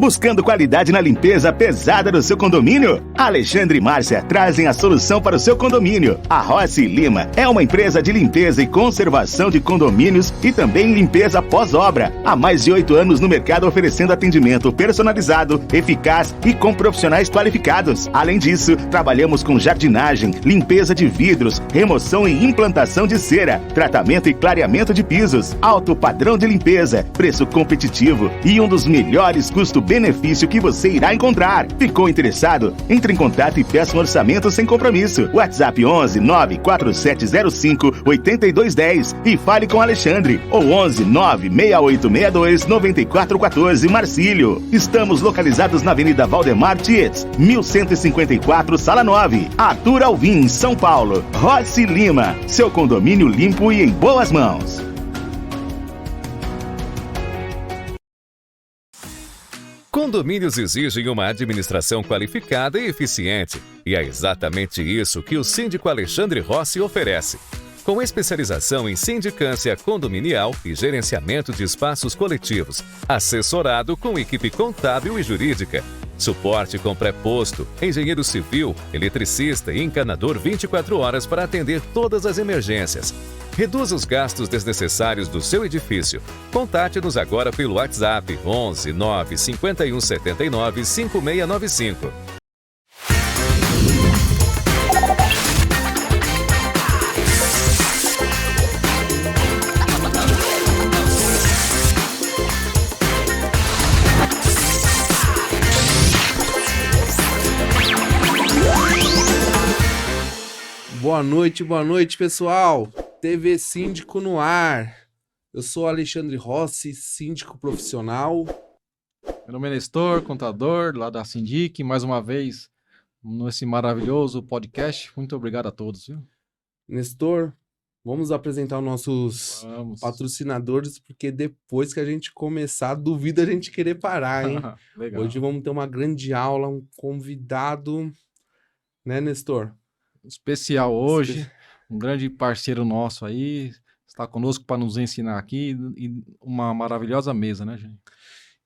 Buscando qualidade na limpeza pesada do seu condomínio? Alexandre e Márcia trazem a solução para o seu condomínio. A Rossi Lima é uma empresa de limpeza e conservação de condomínios e também limpeza pós-obra. Há mais de 8 anos no mercado oferecendo atendimento personalizado, eficaz e com profissionais qualificados. Além disso, trabalhamos com jardinagem, limpeza de vidros, remoção e implantação de cera, tratamento e clareamento de pisos, alto padrão de limpeza, preço competitivo e um dos melhores custo-benefício que você irá encontrar. Ficou interessado? Entre em contato e peça um orçamento sem compromisso. WhatsApp 11 94705 8210 e fale com Alexandre. Ou 11 96862 9414 Marcílio. Estamos localizados na Avenida Valdemar Tietz, 1154, Sala 9. Arthur Alvim, São Paulo. Rossi Lima. Seu condomínio limpo e em boas mãos. Condomínios exigem uma administração qualificada e eficiente. E é exatamente isso que o Síndico Alexandre Rossi oferece. Com especialização em sindicância condominial e gerenciamento de espaços coletivos, assessorado com equipe contábil e jurídica, suporte com pré-posto, engenheiro civil, eletricista e encanador 24 horas para atender todas as emergências. Reduza os gastos desnecessários do seu edifício. Contate-nos agora pelo WhatsApp 11 9 51 79 5695. Boa noite, pessoal. TV Síndico no ar. Eu sou Alexandre Rossi, síndico profissional. Meu nome é Nestor, contador lá da Sindic. Mais uma vez, nesse maravilhoso podcast. Muito obrigado a todos, viu? Nestor, vamos apresentar os nossos patrocinadores, porque depois que a gente começar, duvida a gente querer parar, hein? Legal. Hoje vamos ter uma grande aula, um convidado, né, Nestor? Especial hoje, um grande parceiro nosso aí, está conosco para nos ensinar aqui, e uma maravilhosa mesa, né, gente?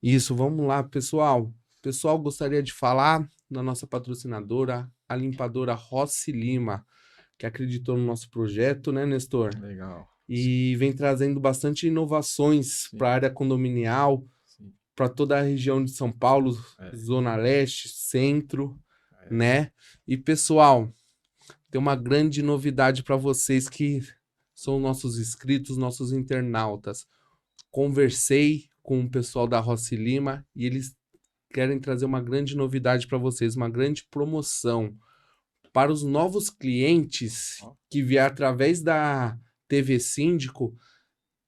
Isso, vamos lá, pessoal. Pessoal, gostaria de falar da nossa patrocinadora, a limpadora Rossi Lima, que acreditou no nosso projeto, né, Nestor? Legal. E vem trazendo bastante inovações para a área condominial, para toda a região de São Paulo, Zona Leste, Centro, né? E, pessoal, tem uma grande novidade para vocês que são nossos inscritos, nossos internautas. Conversei com o pessoal da Rossi Lima e eles querem trazer uma grande novidade para vocês, uma grande promoção para os novos clientes que vier através da TV Síndico,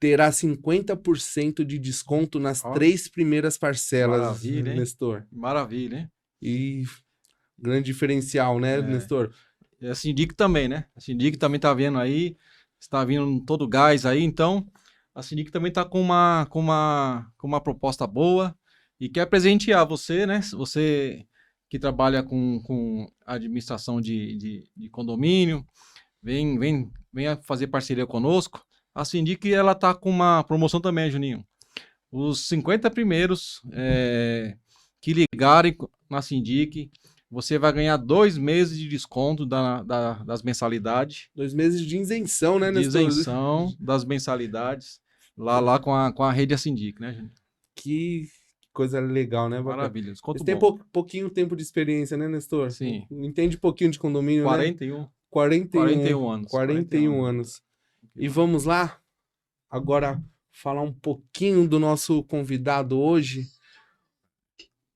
terá 50% de desconto nas 3 primeiras parcelas. Maravilha, hein? Nestor. Maravilha, hein? E grande diferencial, né, Nestor? E a Sindic também, né? A Sindic também tá vendo aí, está vindo todo gás aí, então a Sindic também tá com uma proposta boa e quer presentear você, né? Você que trabalha com administração de condomínio, venha fazer parceria conosco. A Sindic, ela tá com uma promoção também, Juninho. Os 50 primeiros que ligarem na Sindic, você vai ganhar 2 meses de desconto das mensalidades. 2 meses de isenção, né, Nestor? De isenção das mensalidades, lá com a rede da Sindic, né, gente? Que coisa legal, né? Maravilha. Você tem pouquinho tempo de experiência, né, Nestor? Sim. Entende pouquinho de condomínio, 41. né? 41 anos. 41 anos. E vamos lá? Agora, falar um pouquinho do nosso convidado hoje.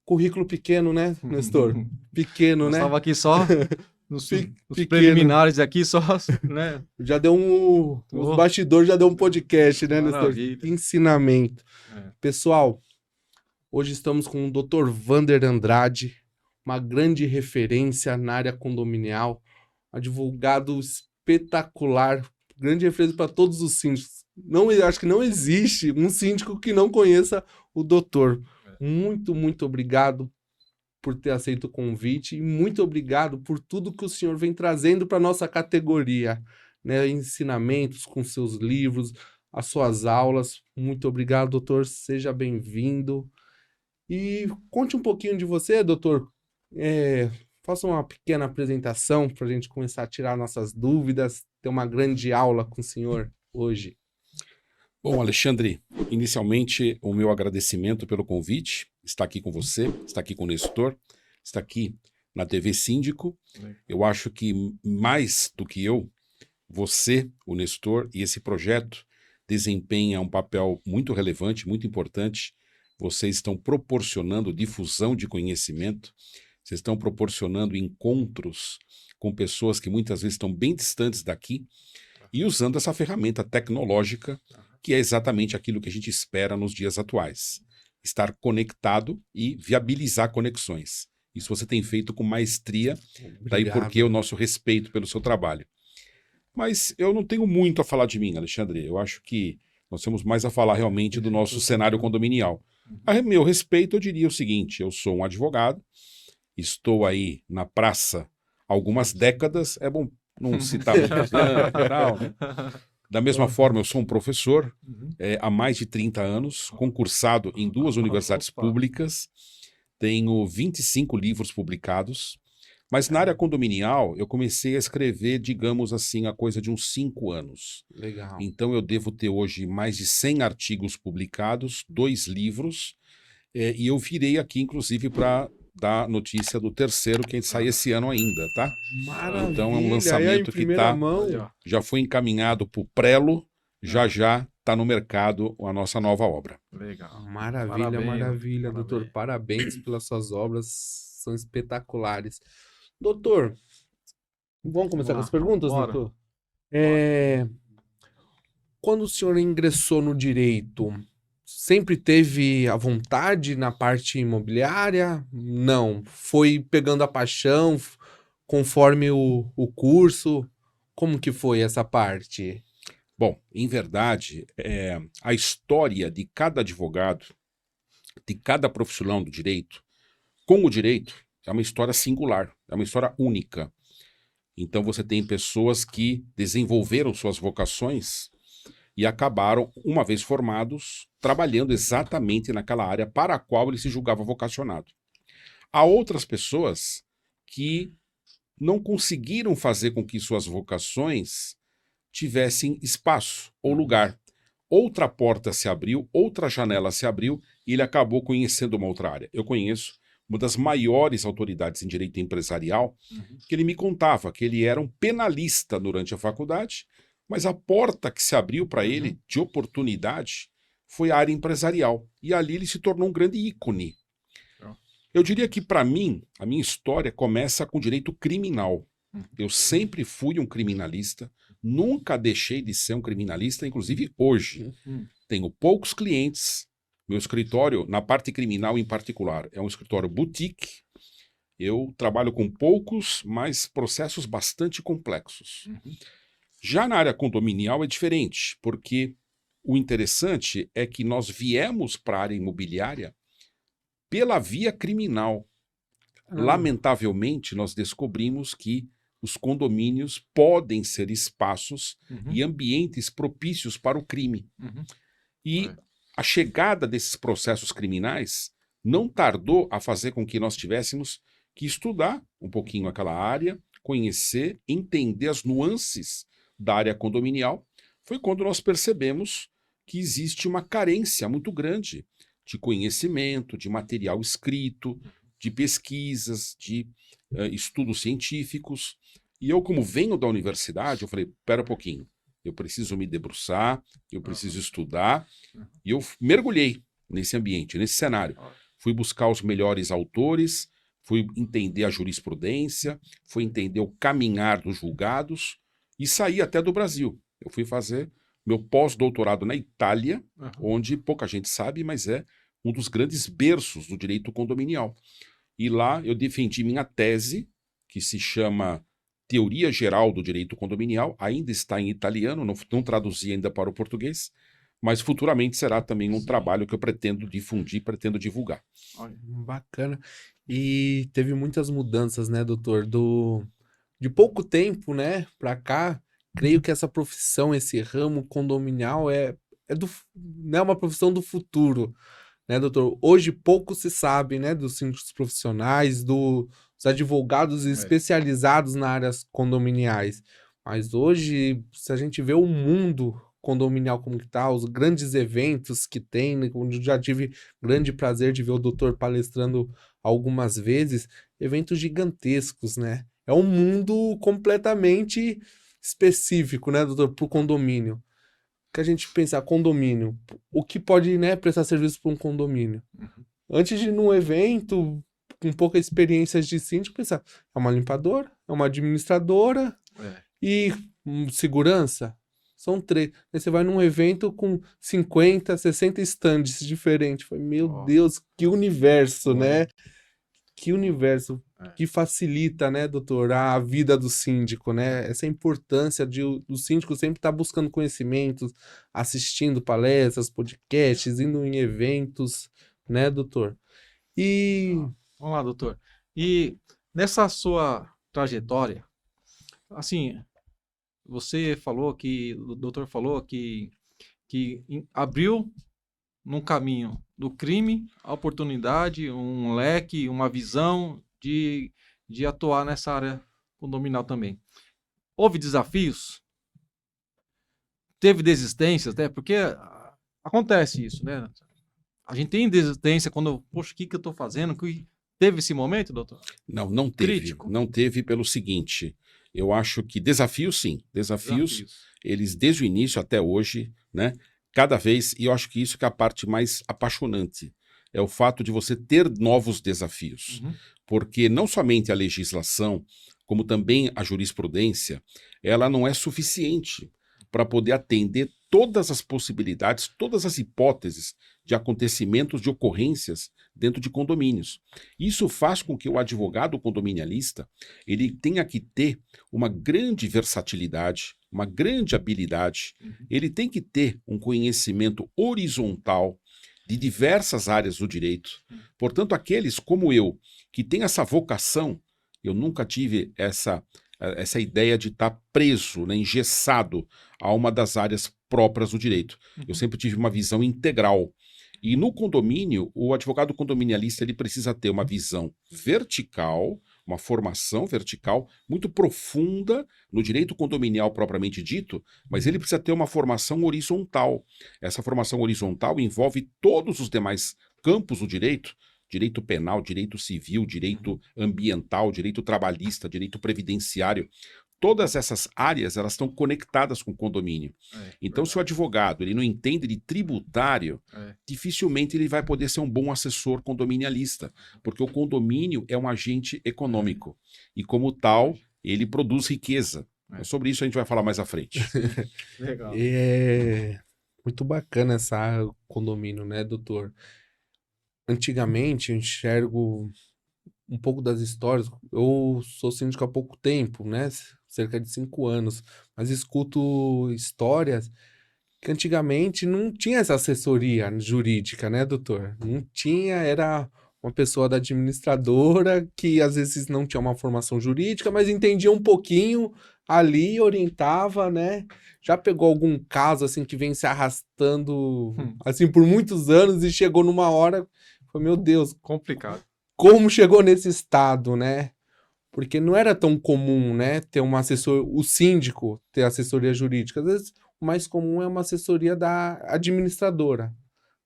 Currículo pequeno, né, Nestor? Pequeno, né? Estava aqui só nos preliminares aqui, só, né? Já deu os bastidores, já deu um podcast, né, Nestor? Ensinamento. Pessoal, hoje estamos com o Dr. Wander Andrade, uma grande referência na área condominial, um advogado espetacular, grande referência para todos os síndicos. Acho que não existe um síndico que não conheça o doutor. Muito, muito obrigado por ter aceito o convite e muito obrigado por tudo que o senhor vem trazendo para a nossa categoria, né? Ensinamentos com seus livros, as suas aulas. Muito obrigado, doutor. Seja bem-vindo. E conte um pouquinho de você, doutor. Faça uma pequena apresentação para a gente começar a tirar nossas dúvidas, ter uma grande aula com o senhor hoje. Bom, Alexandre, inicialmente o meu agradecimento pelo convite, estar aqui com você, estar aqui com o Nestor, estar aqui na TV Síndico. Eu acho que mais do que eu, você, o Nestor e esse projeto desempenha um papel muito relevante, muito importante. Vocês estão proporcionando difusão de conhecimento, vocês estão proporcionando encontros com pessoas que muitas vezes estão bem distantes daqui e usando essa ferramenta tecnológica, que é exatamente aquilo que a gente espera nos dias atuais. Estar conectado e viabilizar conexões. Isso você tem feito com maestria, daí porque o nosso respeito pelo seu trabalho. Mas eu não tenho muito a falar de mim, Alexandre. Eu acho que nós temos mais a falar realmente do nosso cenário condominial. A meu respeito, eu diria o seguinte: eu sou um advogado, estou aí na praça há algumas décadas, é bom não citar muito tal, né? Da mesma forma, eu sou um professor há mais de 30 anos, concursado em 2 universidades públicas, tenho 25 livros publicados, mas na área condominial eu comecei a escrever, digamos assim, a coisa de uns 5 anos. Legal. Então eu devo ter hoje mais de 100 artigos publicados, 2 livros, e eu virei aqui, inclusive, para dar notícia do 3º, que sai esse ano ainda, tá? Maravilha. Então é um lançamento que já foi encaminhado para o Prelo, já está no mercado a nossa nova obra. Legal. Maravilha, Parabéns, maravilha, doutor. Parabéns pelas suas obras, são espetaculares. Doutor, vamos começar com as perguntas, bora. doutor? Quando o senhor ingressou no direito, sempre teve a vontade na parte imobiliária? Não. Foi pegando a paixão conforme o curso? Como que foi essa parte? Bom, em verdade, a história de cada advogado, de cada profissional do direito, com o direito, é uma história singular, é uma história única. Então você tem pessoas que desenvolveram suas vocações e acabaram, uma vez formados, trabalhando exatamente naquela área para a qual ele se julgava vocacionado. Há outras pessoas que não conseguiram fazer com que suas vocações tivessem espaço ou lugar. Outra porta se abriu, outra janela se abriu e ele acabou conhecendo uma outra área. Eu conheço uma das maiores autoridades em direito empresarial, que ele me contava que ele era um penalista durante a faculdade, mas a porta que se abriu para ele de oportunidade foi a área empresarial. E ali ele se tornou um grande ícone. Eu diria que, para mim, a minha história começa com direito criminal. Eu sempre fui um criminalista, nunca deixei de ser um criminalista, inclusive hoje. Tenho poucos clientes. Meu escritório, na parte criminal em particular, é um escritório boutique. Eu trabalho com poucos, mas processos bastante complexos. Já na área condominial é diferente, porque o interessante é que nós viemos para a área imobiliária pela via criminal. Lamentavelmente, nós descobrimos que os condomínios podem ser espaços e ambientes propícios para o crime. E a chegada desses processos criminais não tardou a fazer com que nós tivéssemos que estudar um pouquinho aquela área, conhecer, entender as nuances da área condominial. Foi quando nós percebemos que existe uma carência muito grande de conhecimento, de material escrito, de pesquisas, de estudos científicos. E eu, como venho da universidade, eu falei, espera um pouquinho, eu preciso me debruçar, eu preciso estudar. E eu mergulhei nesse ambiente, nesse cenário. Fui buscar os melhores autores, fui entender a jurisprudência, fui entender o caminhar dos julgados e saí até do Brasil. Eu fui fazer meu pós-doutorado na Itália, onde pouca gente sabe, mas é um dos grandes berços do direito condominial. E lá eu defendi minha tese, que se chama Teoria Geral do Direito Condominial, ainda está em italiano, não traduzi ainda para o português, mas futuramente será também um trabalho que eu pretendo difundir, pretendo divulgar. Bacana. E teve muitas mudanças, né, doutor? De pouco tempo, né, para cá, creio que essa profissão, esse ramo condominial é uma profissão do futuro. né, doutor? Hoje pouco se sabe, né, dos síndicos profissionais, dos advogados especializados nas áreas condominiais. Mas hoje, se a gente vê o mundo condominial como que tá, os grandes eventos que tem, né, onde eu já tive grande prazer de ver o doutor palestrando algumas vezes, eventos gigantescos, né? É um mundo completamente específico, né, doutor, para o condomínio. Que a gente pensa, condomínio, o que pode, né, prestar serviço para um condomínio? Antes de ir num evento, com pouca experiência de síndico, pensar, é uma limpadora, é uma administradora e segurança. São 3. Aí você vai num evento com 50, 60 stands diferentes. Meu Deus, que universo, né? Que universo que facilita, né, doutor, a vida do síndico, né? Essa importância do síndico sempre estar buscando conhecimentos, assistindo palestras, podcasts, indo em eventos, né, doutor? E... Vamos lá, doutor. E nessa sua trajetória, assim, você falou que, o doutor falou que abriu num caminho do crime a oportunidade, um leque, uma visão de atuar nessa área condominal também. Houve desafios? Teve desistências, né? Porque acontece isso, né? A gente tem desistência quando, poxa, o que eu estou fazendo? Teve esse momento, doutor? Não teve. Crítico. Não teve pelo seguinte, eu acho que desafios sim, desafios. Eles desde o início até hoje, né? Cada vez, e eu acho que isso que é a parte mais apaixonante, é o fato de você ter novos desafios. Porque não somente a legislação, como também a jurisprudência, ela não é suficiente para poder atender todas as possibilidades, todas as hipóteses de acontecimentos, de ocorrências dentro de condomínios. Isso faz com que o advogado condominialista ele tenha que ter uma grande versatilidade, uma grande habilidade, ele tem que ter um conhecimento horizontal de diversas áreas do direito. Portanto, aqueles como eu, que têm essa vocação, eu nunca tive essa ideia de estar preso, né, engessado a uma das áreas próprias do direito. Eu sempre tive uma visão integral. E no condomínio, o advogado condominialista ele precisa ter uma visão vertical, uma formação vertical muito profunda no direito condominial propriamente dito, mas ele precisa ter uma formação horizontal. Essa formação horizontal envolve todos os demais campos do direito, direito penal, direito civil, direito ambiental, direito trabalhista, direito previdenciário. Todas essas áreas elas estão conectadas com o condomínio. Então, se o advogado ele não entende de tributário, dificilmente ele vai poder ser um bom assessor condominialista, porque o condomínio é um agente econômico e, como tal, ele produz riqueza. Sobre isso a gente vai falar mais à frente. Legal. É muito bacana essa condomínio, né, doutor? Antigamente, eu enxergo um pouco das histórias. Eu sou síndico há pouco tempo, né? Cerca de 5 anos. Mas escuto histórias que antigamente não tinha essa assessoria jurídica, né, doutor? Não tinha, era uma pessoa da administradora que às vezes não tinha uma formação jurídica, mas entendia um pouquinho ali, orientava, né? Já pegou algum caso assim que vem se arrastando assim por muitos anos e chegou numa hora, foi, meu Deus, Complicado. como chegou nesse estado, né? Porque não era tão comum, né, ter uma assessor, o síndico ter assessoria jurídica. Às vezes o mais comum é uma assessoria da administradora,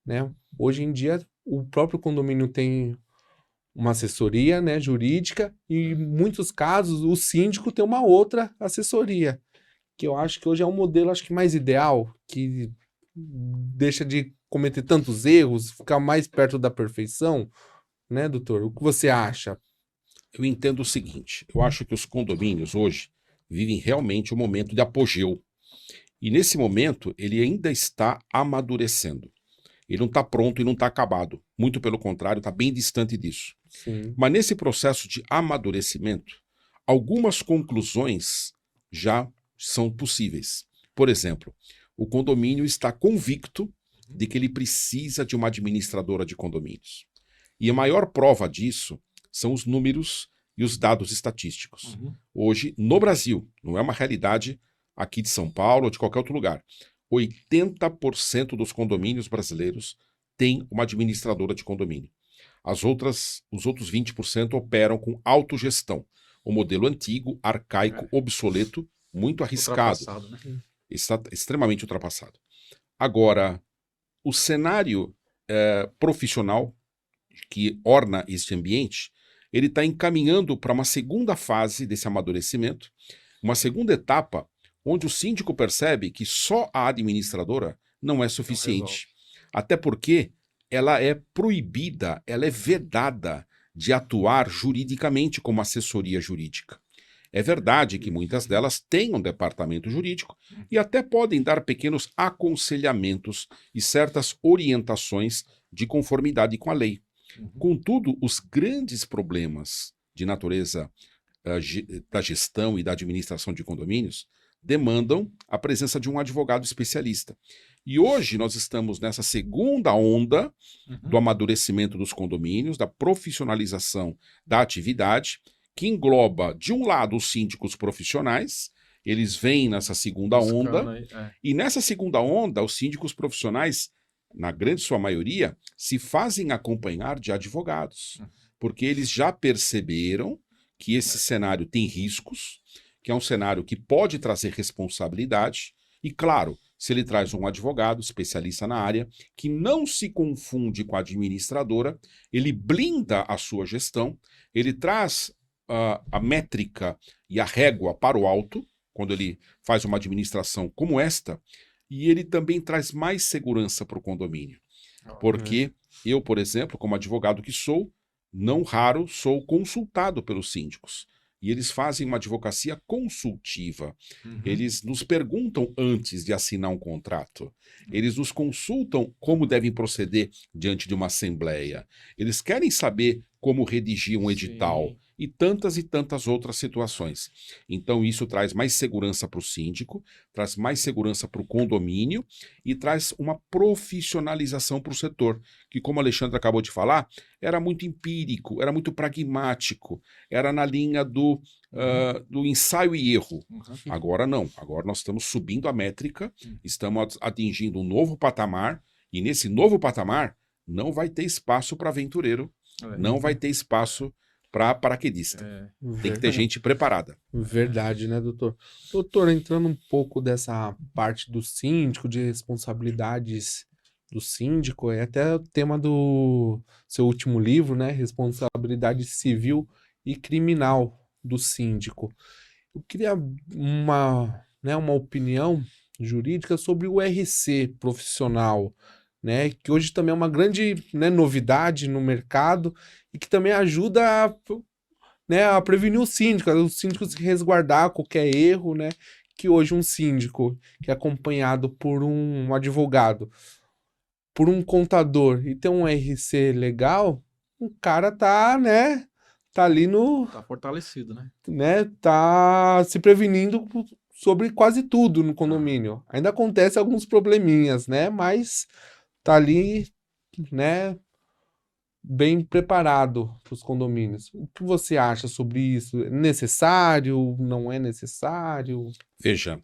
né? Hoje em dia o próprio condomínio tem uma assessoria, né, jurídica e em muitos casos o síndico tem uma outra assessoria, que eu acho que hoje é um modelo acho que mais ideal, que deixa de cometer tantos erros, ficar mais perto da perfeição, né, doutor? O que você acha? Eu entendo o seguinte, eu acho que os condomínios hoje vivem realmente um momento de apogeu. E nesse momento ele ainda está amadurecendo. Ele não está pronto e não está acabado. Muito pelo contrário, está bem distante disso. Sim. Mas nesse processo de amadurecimento, algumas conclusões já são possíveis. Por exemplo, o condomínio está convicto de que ele precisa de uma administradora de condomínios. E a maior prova disso são os números e os dados estatísticos. Hoje, no Brasil, não é uma realidade aqui de São Paulo ou de qualquer outro lugar, 80% dos condomínios brasileiros tem uma administradora de condomínio. Os outros 20% operam com autogestão. O modelo antigo, arcaico, obsoleto, muito arriscado. Ultrapassado, né? Está extremamente ultrapassado. Agora, o cenário profissional que orna este ambiente, ele está encaminhando para uma segunda fase desse amadurecimento, uma segunda etapa, onde o síndico percebe que só a administradora não é suficiente. Até porque ela é proibida, ela é vedada de atuar juridicamente como assessoria jurídica. É verdade que muitas delas têm um departamento jurídico e até podem dar pequenos aconselhamentos e certas orientações de conformidade com a lei. Contudo, os grandes problemas de natureza da gestão e da administração de condomínios demandam a presença de um advogado especialista. E hoje nós estamos nessa segunda onda do amadurecimento dos condomínios, da profissionalização da atividade, que engloba, de um lado, os síndicos profissionais, eles vêm nessa segunda onda, e nessa segunda onda, os síndicos profissionais, na grande sua maioria, se fazem acompanhar de advogados, porque eles já perceberam que esse cenário tem riscos, que é um cenário que pode trazer responsabilidade, e claro, se ele traz um advogado especialista na área, que não se confunde com a administradora, ele blinda a sua gestão, ele traz a métrica e a régua para o alto, quando ele faz uma administração como esta, e ele também traz mais segurança para o condomínio. Porque eu, por exemplo, como advogado que sou, não raro sou consultado pelos síndicos. E eles fazem uma advocacia consultiva. Eles nos perguntam antes de assinar um contrato. Eles nos consultam como devem proceder diante de uma assembleia. Eles querem saber como redigir um edital. E tantas outras situações. Então isso traz mais segurança para o síndico, traz mais segurança para o condomínio e traz uma profissionalização para o setor, que, como o Alexandre acabou de falar, era muito empírico, era muito pragmático, era na linha do ensaio e erro. Agora não, agora nós estamos subindo a métrica, estamos atingindo um novo patamar, e nesse novo patamar não vai ter espaço para aventureiro, não vai ter espaço para paraquedista. Tem que ter gente preparada. Verdade, né, doutor? Doutor, entrando um pouco dessa parte do síndico, de responsabilidades do síndico, é até o tema do seu último livro, né, Responsabilidade Civil e Criminal do Síndico. Eu queria uma opinião jurídica sobre o RC profissional, né, que hoje também é uma grande, né, novidade no mercado e que também ajuda a prevenir o síndico se resguardar qualquer erro, né, que hoje um síndico que é acompanhado por um advogado, por um contador e tem um RC legal, o cara tá ali Tá fortalecido, tá se prevenindo sobre quase tudo no condomínio. Ainda acontece alguns probleminhas, né, mas tá ali, né, bem preparado para os condomínios. O que você acha sobre isso? É necessário? Não é necessário? Veja,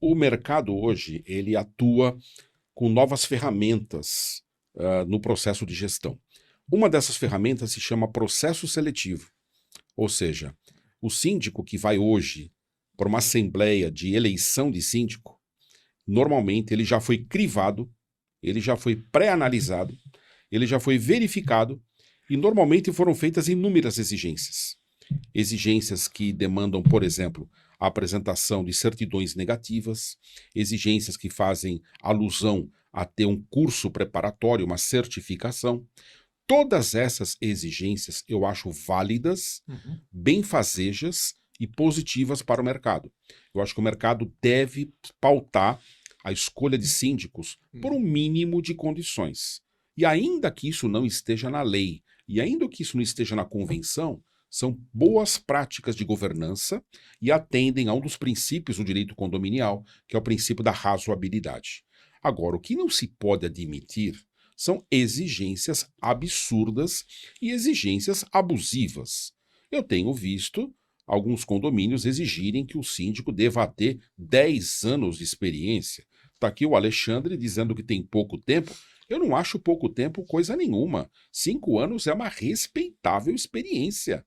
o mercado hoje, ele atua com novas ferramentas no processo de gestão. Uma dessas ferramentas se chama processo seletivo. Ou seja, o síndico que vai hoje para uma assembleia de eleição de síndico, normalmente ele já foi crivado, ele já foi pré-analisado, ele já foi verificado e normalmente foram feitas inúmeras exigências. Exigências que demandam, por exemplo, a apresentação de certidões negativas, exigências que fazem alusão a ter um curso preparatório, uma certificação. Todas essas exigências eu acho válidas, benfazejas e positivas para o mercado. Eu acho que o mercado deve pautar a escolha de síndicos por um mínimo de condições. E ainda que isso não esteja na lei, e ainda que isso não esteja na convenção, são boas práticas de governança e atendem a um dos princípios do direito condominial, que é o princípio da razoabilidade. Agora, o que não se pode admitir são exigências absurdas e exigências abusivas. Eu tenho visto alguns condomínios exigirem que o síndico deva ter 10 anos de experiência. Está aqui o Alexandre dizendo que tem pouco tempo. Eu não acho pouco tempo coisa nenhuma. 5 anos é uma respeitável experiência.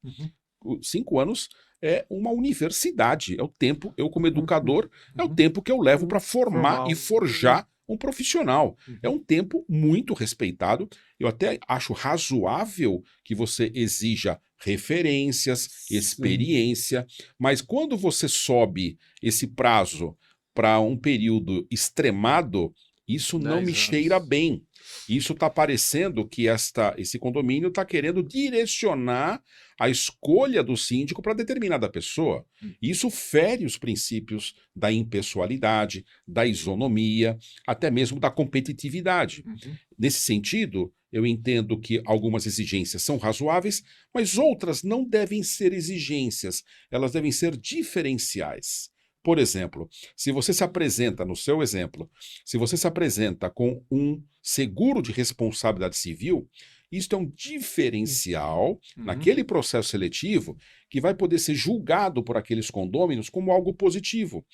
5 anos é uma universidade. É o tempo, eu como educador, é o tempo que eu levo para formar e forjar um profissional. É um tempo muito respeitado. Eu até acho razoável que você exija referências, experiência, mas quando você sobe esse prazo para um período extremado, isso não me cheira bem. Isso está parecendo que esse condomínio está querendo direcionar a escolha do síndico para determinada pessoa. Isso fere os princípios da impessoalidade, da isonomia, até mesmo da competitividade. Nesse sentido, eu entendo que algumas exigências são razoáveis, mas outras não devem ser exigências, elas devem ser diferenciais. Por exemplo, se você se apresenta, no seu exemplo, se você se apresenta com um seguro de responsabilidade civil, isto é um diferencial naquele processo seletivo que vai poder ser julgado por aqueles condôminos como algo positivo.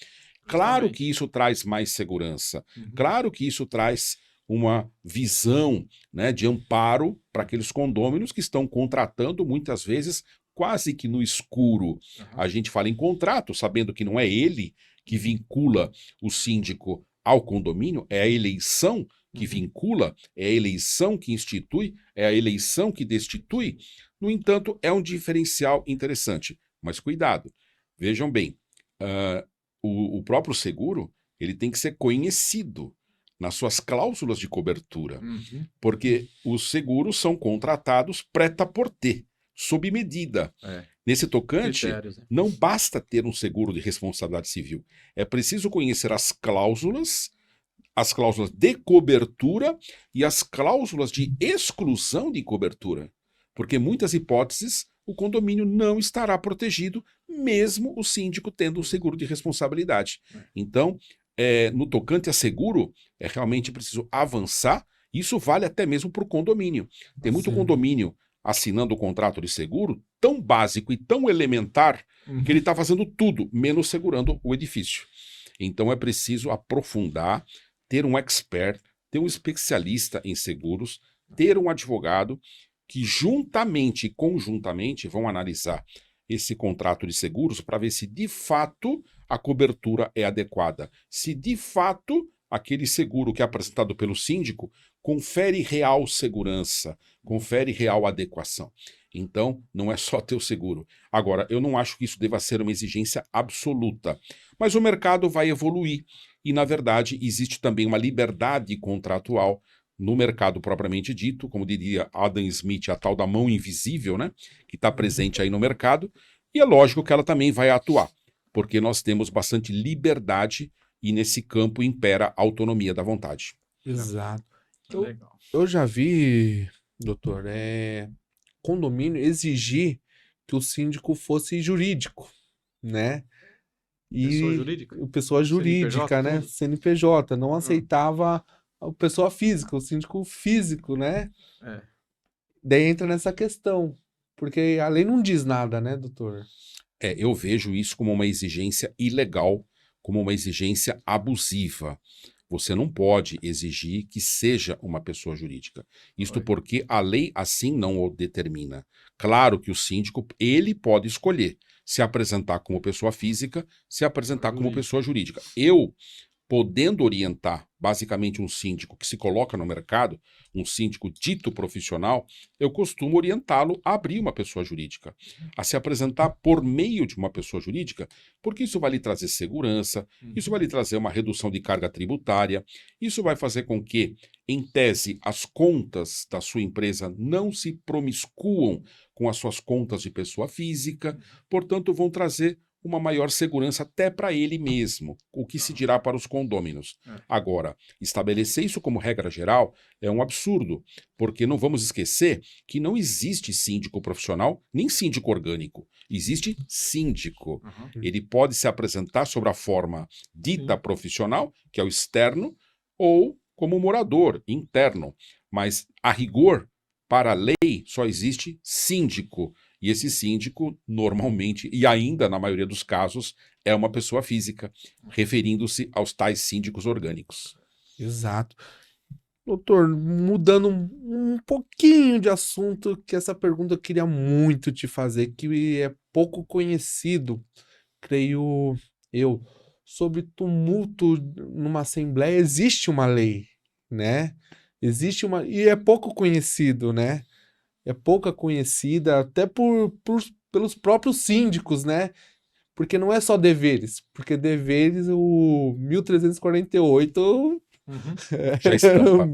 Claro que isso traz mais segurança, claro que isso traz uma visão, né, de amparo para aqueles condôminos que estão contratando muitas vezes quase que no escuro. A gente fala em contrato, sabendo que não é ele que vincula o síndico ao condomínio, é a eleição que vincula, é a eleição que institui, é a eleição que destitui. No entanto, é um diferencial interessante. Mas cuidado, vejam bem, o próprio seguro ele tem que ser conhecido nas suas cláusulas de cobertura, porque os seguros são contratados prêt-à-porter, sob medida. Nesse tocante, não basta ter um seguro de responsabilidade civil. É preciso conhecer as cláusulas de cobertura e as cláusulas de exclusão de cobertura. Porque em muitas hipóteses, o condomínio não estará protegido, mesmo o síndico tendo um seguro de responsabilidade. Então, no tocante a seguro, é realmente preciso avançar. Isso vale até mesmo para o condomínio. Tem muito condomínio assinando o contrato de seguro tão básico e tão elementar que ele está fazendo tudo, menos segurando o edifício. Então é preciso aprofundar, ter um expert, ter um especialista em seguros, ter um advogado que juntamente e conjuntamente vão analisar esse contrato de seguros para ver se de fato a cobertura é adequada, se de fato aquele seguro que é apresentado pelo síndico confere real segurança, confere real adequação. Então, não é só ter o seguro. Agora, eu não acho que isso deva ser uma exigência absoluta, mas o mercado vai evoluir e, na verdade, existe também uma liberdade contratual no mercado propriamente dito, como diria Adam Smith, a tal da mão invisível, né, que está presente aí no mercado, e é lógico que ela também vai atuar, porque nós temos bastante liberdade e nesse campo impera a autonomia da vontade. Exato. Eu já vi, doutor, condomínio exigir que o síndico fosse jurídico, né? Pessoa jurídica? Pessoa jurídica, CNPJ, né? tudo. CNPJ, não aceitava a pessoa física, o síndico físico, né? Daí entra nessa questão, porque a lei não diz nada, né, doutor? Eu vejo isso como uma exigência ilegal, como uma exigência abusiva. Você não pode exigir que seja uma pessoa jurídica. Isto porque a lei assim não o determina. Claro que o síndico, ele pode escolher se apresentar como pessoa física, se apresentar como pessoa jurídica. Eu, podendo orientar basicamente um síndico que se coloca no mercado, um síndico dito profissional, eu costumo orientá-lo a abrir uma pessoa jurídica, a se apresentar por meio de uma pessoa jurídica, porque isso vai lhe trazer segurança, isso vai lhe trazer uma redução de carga tributária, isso vai fazer com que, em tese, as contas da sua empresa não se promiscuam com as suas contas de pessoa física, portanto, vão trazer uma maior segurança até para ele mesmo, o que se dirá para os condôminos. Agora, estabelecer isso como regra geral é um absurdo, porque não vamos esquecer que não existe síndico profissional, nem síndico orgânico. Existe síndico. Ele pode se apresentar sobre a forma dita profissional, que é o externo, ou como morador interno. Mas, a rigor, para a lei, só existe síndico. E esse síndico, normalmente, e ainda na maioria dos casos, é uma pessoa física, referindo-se aos tais síndicos orgânicos. Exato. Doutor, mudando um pouquinho de assunto, que essa pergunta eu queria muito te fazer, que é pouco conhecido, creio eu, sobre tumulto numa assembleia. Existe uma lei, né? Existe uma... E é pouco conhecido, né? É pouca conhecida, até pelos próprios síndicos, né? Porque não é só deveres, porque deveres, o 1348... Já estampa.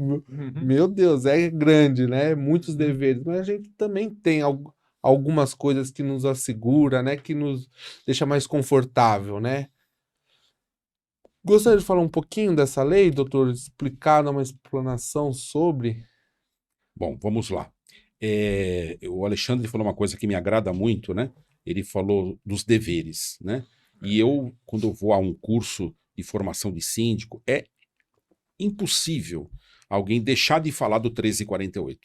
Meu Deus, é grande, né? Muitos deveres, mas a gente também tem algumas coisas que nos assegura, né? Que nos deixa mais confortável, né? Gostaria de falar um pouquinho dessa lei, doutor? Explicar, dar uma explanação sobre. Bom, vamos lá. O Alexandre falou uma coisa que me agrada muito, né? Ele falou dos deveres, né? E eu, quando eu vou a um curso de formação de síndico, é impossível alguém deixar de falar do 1348.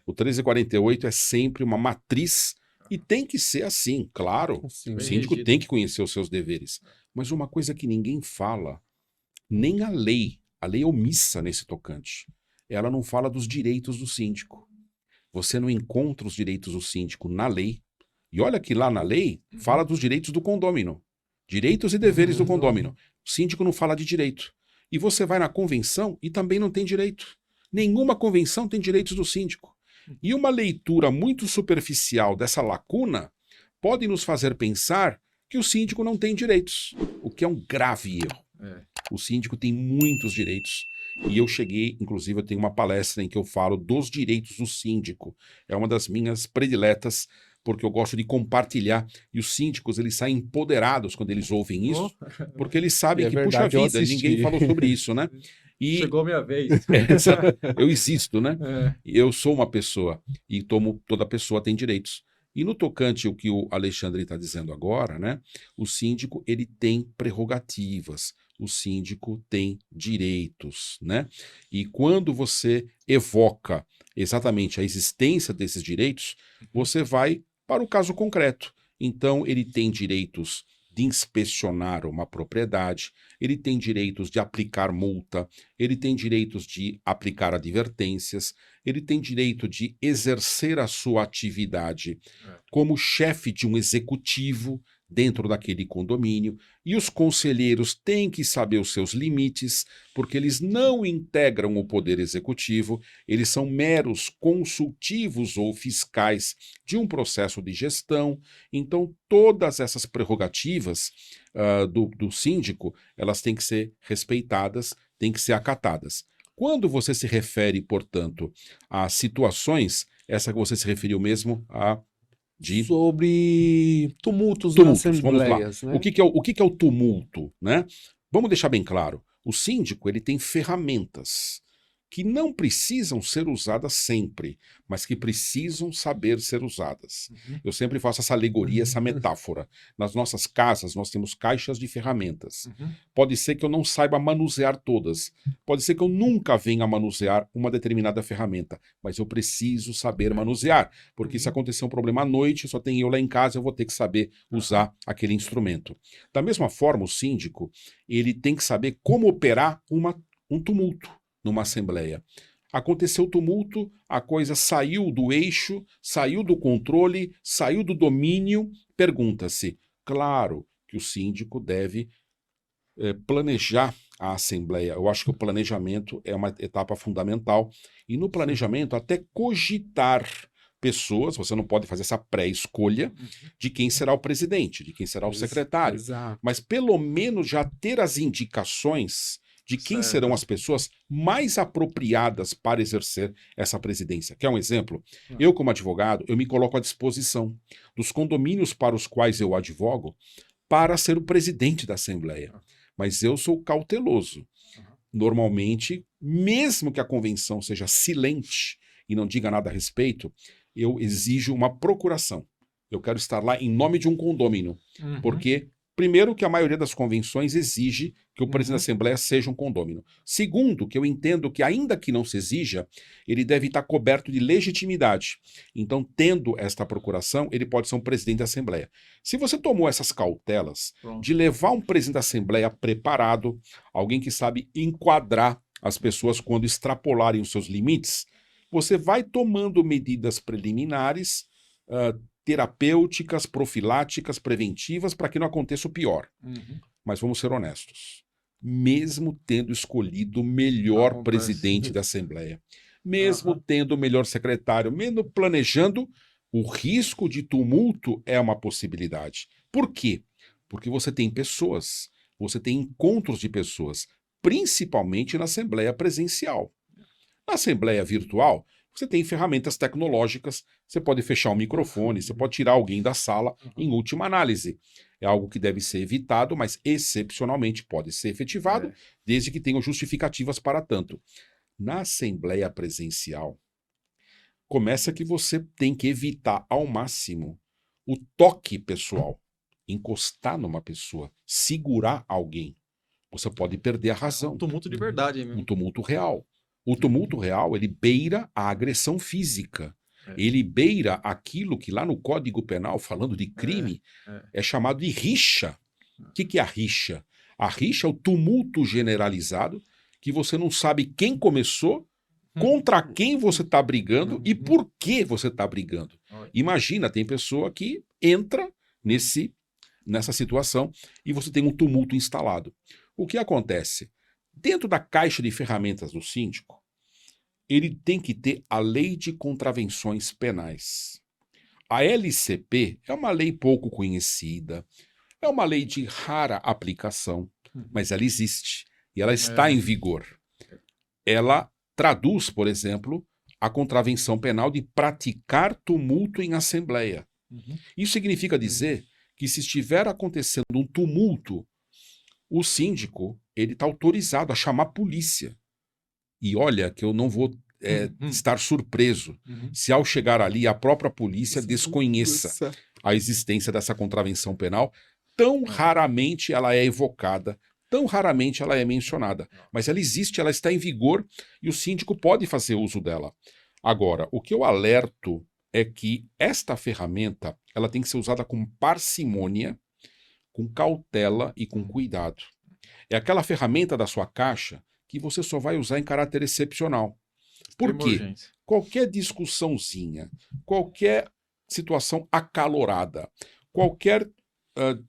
O 1348 é sempre uma matriz e tem que ser assim, claro. Sim. O síndico tem que conhecer os seus deveres. Mas uma coisa que ninguém fala, nem a lei é omissa nesse tocante. Ela não fala dos direitos do síndico. Você não encontra os direitos do síndico na lei. E olha que lá na lei fala dos direitos do condômino. Direitos e deveres do condômino. O síndico não fala de direito. E você vai na convenção e também não tem direito. Nenhuma convenção tem direitos do síndico. E uma leitura muito superficial dessa lacuna pode nos fazer pensar que o síndico não tem direitos, o que é um grave erro. O síndico tem muitos direitos. E eu cheguei, inclusive eu tenho uma palestra em que eu falo dos direitos do síndico. É uma das minhas prediletas, porque eu gosto de compartilhar, e os síndicos, eles saem empoderados quando eles ouvem isso, porque eles sabem que, verdade, puxa vida, ninguém falou sobre isso, né? E Chegou a minha vez. eu existo, né? Eu sou uma pessoa, e toda pessoa tem direitos. E no tocante ao que o Alexandre está dizendo agora, né? O síndico, ele tem prerrogativas, o síndico tem direitos, né? E quando você evoca exatamente a existência desses direitos, você vai para o caso concreto. Então, ele tem direitos de inspecionar uma propriedade, ele tem direitos de aplicar multa, ele tem direitos de aplicar advertências, ele tem direito de exercer a sua atividade como chefe de um executivo dentro daquele condomínio, e os conselheiros têm que saber os seus limites, porque eles não integram o poder executivo, eles são meros consultivos ou fiscais de um processo de gestão. Então, todas essas prerrogativas do síndico, elas têm que ser respeitadas, têm que ser acatadas. Quando você se refere, portanto, a situações, essa que você se referiu mesmo a sobre tumultos nas assembleias, né? O que é o tumulto, né? Vamos deixar bem claro. O síndico, ele tem ferramentas que não precisam ser usadas sempre, mas que precisam saber ser usadas. Eu sempre faço essa alegoria, essa metáfora. Nas nossas casas, nós temos caixas de ferramentas. Pode ser que eu não saiba manusear todas. Pode ser que eu nunca venha a manusear uma determinada ferramenta, mas eu preciso saber manusear, porque se acontecer um problema à noite, só tem eu lá em casa, eu vou ter que saber usar aquele instrumento. Da mesma forma, o síndico, ele tem que saber como operar um tumulto numa assembleia. Aconteceu o tumulto, a coisa saiu do eixo, saiu do controle, saiu do domínio. Pergunta-se, claro que o síndico deve planejar a assembleia. Eu acho que o planejamento é uma etapa fundamental. E no planejamento, até cogitar pessoas, você não pode fazer essa pré-escolha de quem será o presidente, de quem será o secretário. Exato. Mas pelo menos já ter as indicações de quem serão as pessoas mais apropriadas para exercer essa presidência. Quer um exemplo? Eu, como advogado, eu me coloco à disposição dos condomínios para os quais eu advogo para ser o presidente da Assembleia. Mas eu sou cauteloso. Normalmente, mesmo que a convenção seja silente e não diga nada a respeito, eu exijo uma procuração. Eu quero estar lá em nome de um condômino, porque... Primeiro, que a maioria das convenções exige que o presidente da Assembleia seja um condômino. Segundo, que eu entendo que, ainda que não se exija, ele deve estar coberto de legitimidade. Então, tendo esta procuração, ele pode ser um presidente da Assembleia. Se você tomou essas cautelas de levar um presidente da Assembleia preparado, alguém que sabe enquadrar as pessoas, quando extrapolarem os seus limites, você vai tomando medidas preliminares, terapêuticas, profiláticas, preventivas, para que não aconteça o pior. Mas vamos ser honestos. Mesmo tendo escolhido o melhor presidente da Assembleia, mesmo tendo o melhor secretário, mesmo planejando, o risco de tumulto é uma possibilidade. Por quê? Porque você tem pessoas, você tem encontros de pessoas, principalmente na Assembleia presencial. Na Assembleia virtual, você tem ferramentas tecnológicas, você pode fechar o microfone, você pode tirar alguém da sala, em última análise. É algo que deve ser evitado, mas excepcionalmente pode ser efetivado, desde que tenham justificativas para tanto. Na Assembleia presencial, começa que você tem que evitar ao máximo o toque pessoal, encostar numa pessoa, segurar alguém. Você pode perder a razão. Um tumulto de verdade mesmo. Um tumulto real. O tumulto real, ele beira a agressão física. Ele beira aquilo que lá no Código Penal, falando de crime, é chamado de rixa. O que é a rixa? A rixa é o tumulto generalizado, que você não sabe quem começou, contra quem você está brigando e por que você está brigando. Imagina, tem pessoa que entra nessa situação e você tem um tumulto instalado. O que acontece? Dentro da caixa de ferramentas do síndico, ele tem que ter a Lei de Contravenções Penais. A LCP é uma lei pouco conhecida, é uma lei de rara aplicação, mas ela existe e ela está em vigor. Ela traduz, por exemplo, a contravenção penal de praticar tumulto em assembleia. Isso significa dizer que se estiver acontecendo um tumulto, o síndico ele está autorizado a chamar a polícia. E olha que eu não vou estar surpreso se ao chegar ali a própria polícia desconheça a existência dessa contravenção penal. Tão raramente ela é evocada, tão raramente ela é mencionada. Mas ela existe, ela está em vigor e o síndico pode fazer uso dela. Agora, o que eu alerto é que esta ferramenta ela tem que ser usada com parcimônia, com cautela e com cuidado. É aquela ferramenta da sua caixa que você só vai usar em caráter excepcional. Por quê? Qualquer discussãozinha, qualquer situação acalorada, qualquer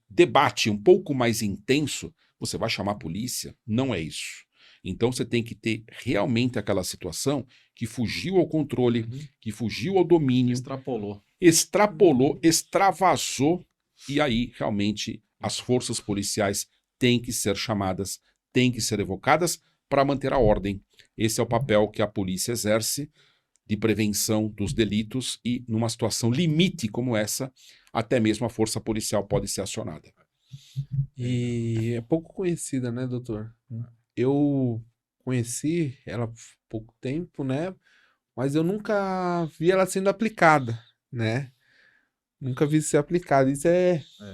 debate um pouco mais intenso, você vai chamar a polícia? Não é isso. Então você tem que ter realmente aquela situação que fugiu ao controle, que fugiu ao domínio. Extrapolou, extravasou, e aí realmente as forças policiais têm que ser chamadas, têm que ser evocadas para manter a ordem. Esse é o papel que a polícia exerce de prevenção dos delitos e numa situação limite como essa, até mesmo a força policial pode ser acionada. E é pouco conhecida, né, doutor? Eu conheci ela há pouco tempo, né? Mas eu nunca vi ela sendo aplicada, né? Nunca vi ser aplicada. Isso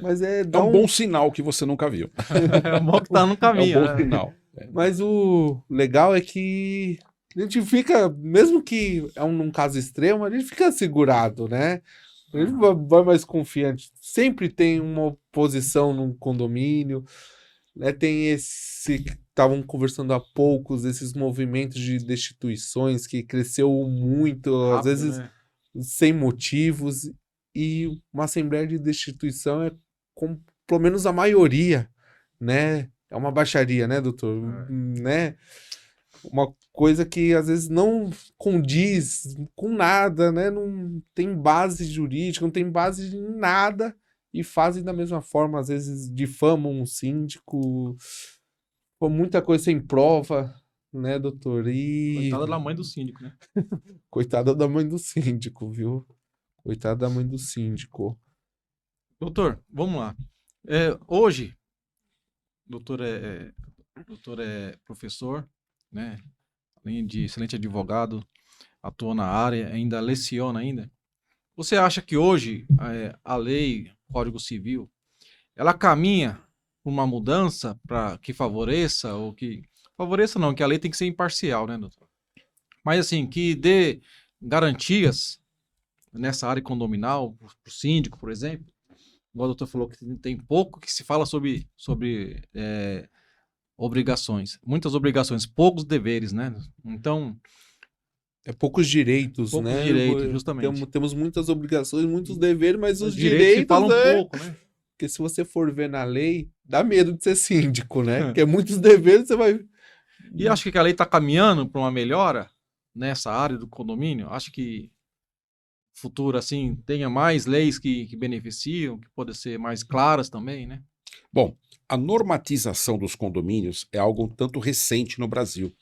mas é um bom sinal que você nunca viu. É bom que tá no caminho. É um bom sinal. Mas o legal é que a gente fica, mesmo que num caso extremo, a gente fica segurado, né? A gente vai mais confiante. Sempre tem uma oposição num condomínio, né? Tem estavam conversando há poucos, esses movimentos de destituições que cresceu muito, às vezes sem motivos, e uma assembleia de destituição é com pelo menos a maioria, né? É uma baixaria, né, doutor? Né? Uma coisa que às vezes não condiz com nada, né? Não tem base jurídica, não tem base em nada, e fazem da mesma forma, às vezes difamam um síndico, com muita coisa sem prova, né, doutor? Coitada da mãe do síndico, né? Coitada da mãe do síndico, viu? Coitada da mãe do síndico. Doutor, vamos lá. Hoje, doutor é professor, né? Além de excelente advogado, atua na área, ainda leciona ainda. Você acha que hoje a lei, Código Civil, ela caminha para uma mudança para que favoreça, ou que... Favoreça não, que a lei tem que ser imparcial, né, doutor? Mas assim, que dê garantias nessa área condominal, para o síndico, por exemplo. Igual o doutor falou que tem pouco que se fala sobre obrigações. Muitas obrigações, poucos deveres, né? Então, Poucos direitos, poucos né? direitos, justamente. Temos muitas obrigações, muitos deveres, mas os se direitos, fala um né? pouco, né? Porque se você for ver na lei, dá medo de ser síndico, né? Porque muitos deveres você vai... E acho que a lei está caminhando para uma melhora nessa área do condomínio. Acho que futuro, assim, tenha mais leis que beneficiam, que podem ser mais claras também, né? Bom, a normatização dos condomínios é algo um tanto recente no Brasil.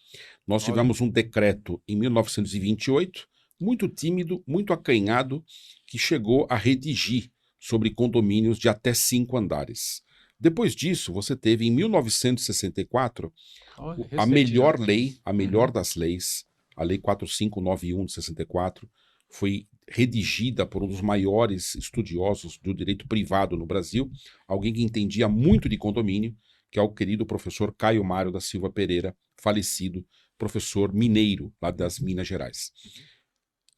Nós Olha. tivemos um decreto em 1928, muito tímido, muito acanhado, que chegou a redigir sobre condomínios de até 5 andares. Depois disso, você teve em 1964 Olha, a recente melhor já. lei, a melhor das leis, a Lei 4591 de 64, foi redigida por um dos maiores estudiosos do direito privado no Brasil, alguém que entendia muito de condomínio, que é o querido professor Caio Mário da Silva Pereira, falecido, professor mineiro lá das Minas Gerais.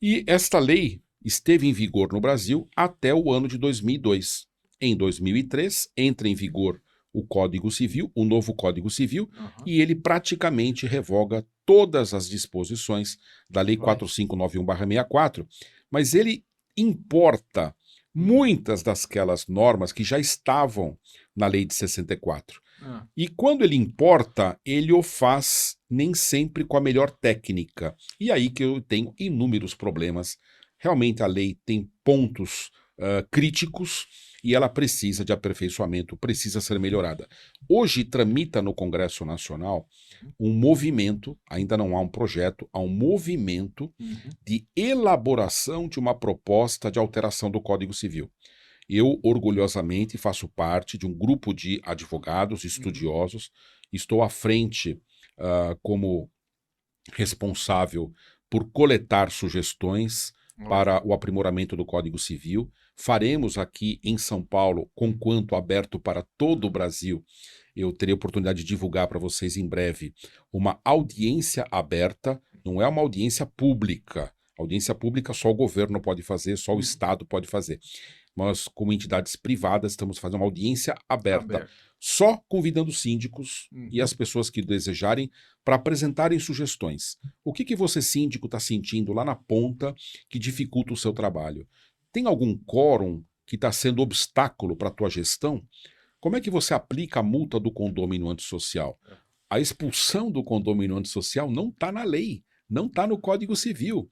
E esta lei esteve em vigor no Brasil até o ano de 2002. Em 2003, entra em vigor o Código Civil, o novo Código Civil, e ele praticamente revoga todas as disposições da Lei 4591/64, mas ele importa muitas daquelas normas que já estavam na Lei de 64. E quando ele importa, ele o faz nem sempre com a melhor técnica. E aí que eu tenho inúmeros problemas. Realmente a lei tem pontos críticos e ela precisa de aperfeiçoamento, precisa ser melhorada. Hoje tramita no Congresso Nacional um movimento, ainda não há um projeto, há um movimento de elaboração de uma proposta de alteração do Código Civil. Eu, orgulhosamente, faço parte de um grupo de advogados estudiosos, estou à frente como responsável por coletar sugestões para o aprimoramento do Código Civil. Faremos aqui em São Paulo, conquanto aberto para todo o Brasil, eu terei a oportunidade de divulgar para vocês em breve, uma audiência aberta, não é uma audiência pública. Audiência pública só o governo pode fazer, só o Estado pode fazer. Nós, como entidades privadas, estamos fazendo uma audiência aberta, só convidando síndicos e as pessoas que desejarem para apresentarem sugestões. O que você, síndico, está sentindo lá na ponta que dificulta o seu trabalho? Tem algum quórum que está sendo obstáculo para a tua gestão? Como é que você aplica a multa do condômino antissocial? A expulsão do condômino antissocial não está na lei, não está no Código Civil.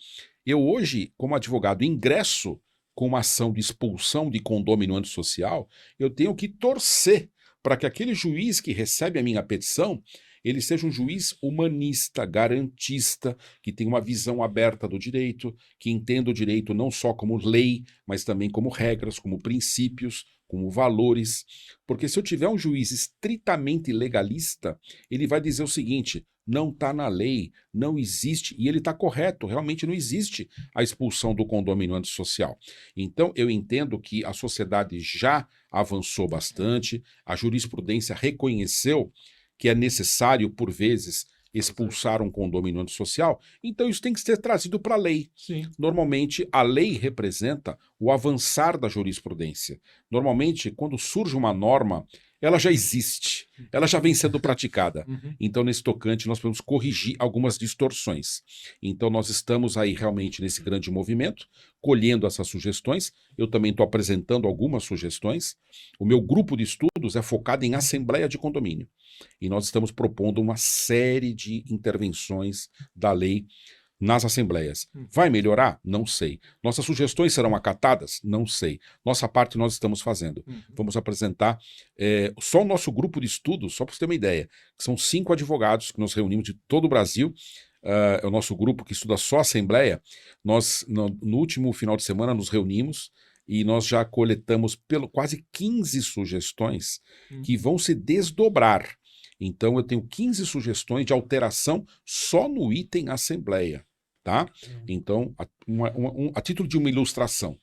Eu hoje, como advogado, ingresso com uma ação de expulsão de condômino antissocial, eu tenho que torcer para que aquele juiz que recebe a minha petição, ele seja um juiz humanista, garantista, que tenha uma visão aberta do direito, que entenda o direito não só como lei, mas também como regras, como princípios, como valores. Porque se eu tiver um juiz estritamente legalista, ele vai dizer o seguinte: não está na lei, não existe, e ele está correto, realmente não existe a expulsão do condômino antissocial. Então, eu entendo que a sociedade já avançou bastante, a jurisprudência reconheceu que é necessário, por vezes, expulsar um condômino antissocial, então isso tem que ser trazido para a lei. Sim. Normalmente, a lei representa o avançar da jurisprudência. Normalmente, quando surge uma norma, ela já existe, ela já vem sendo praticada. Então, nesse tocante, nós podemos corrigir algumas distorções. Então, nós estamos aí realmente nesse grande movimento, colhendo essas sugestões. Eu também estou apresentando algumas sugestões. O meu grupo de estudos é focado em assembleia de condomínio. E nós estamos propondo uma série de intervenções da lei nas assembleias. Vai melhorar? Não sei. Nossas sugestões serão acatadas? Não sei. Nossa parte nós estamos fazendo. Vamos apresentar só o nosso grupo de estudos, só para você ter uma ideia, que são 5 advogados que nos reunimos de todo o Brasil. É o nosso grupo que estuda só assembleia. Nós, no último final de semana, nos reunimos e nós já coletamos quase 15 sugestões que vão se desdobrar. Então, eu tenho 15 sugestões de alteração só no item Assembleia, tá? Então, a título de uma ilustração,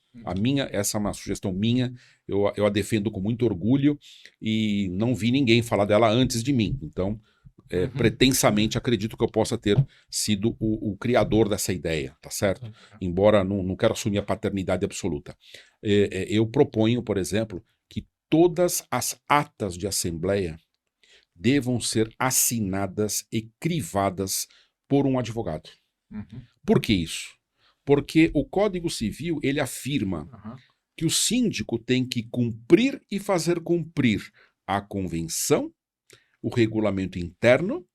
essa é uma sugestão minha, eu a defendo com muito orgulho e não vi ninguém falar dela antes de mim. Então, pretensamente, acredito que eu possa ter sido o criador dessa ideia, tá certo? Embora não quero assumir a paternidade absoluta. Eu proponho, por exemplo, que todas as atas de Assembleia devam ser assinadas e crivadas por um advogado. Uhum. Por que isso? Porque o Código Civil, ele afirma Uhum. que o síndico tem que cumprir e fazer cumprir a convenção, o regulamento interno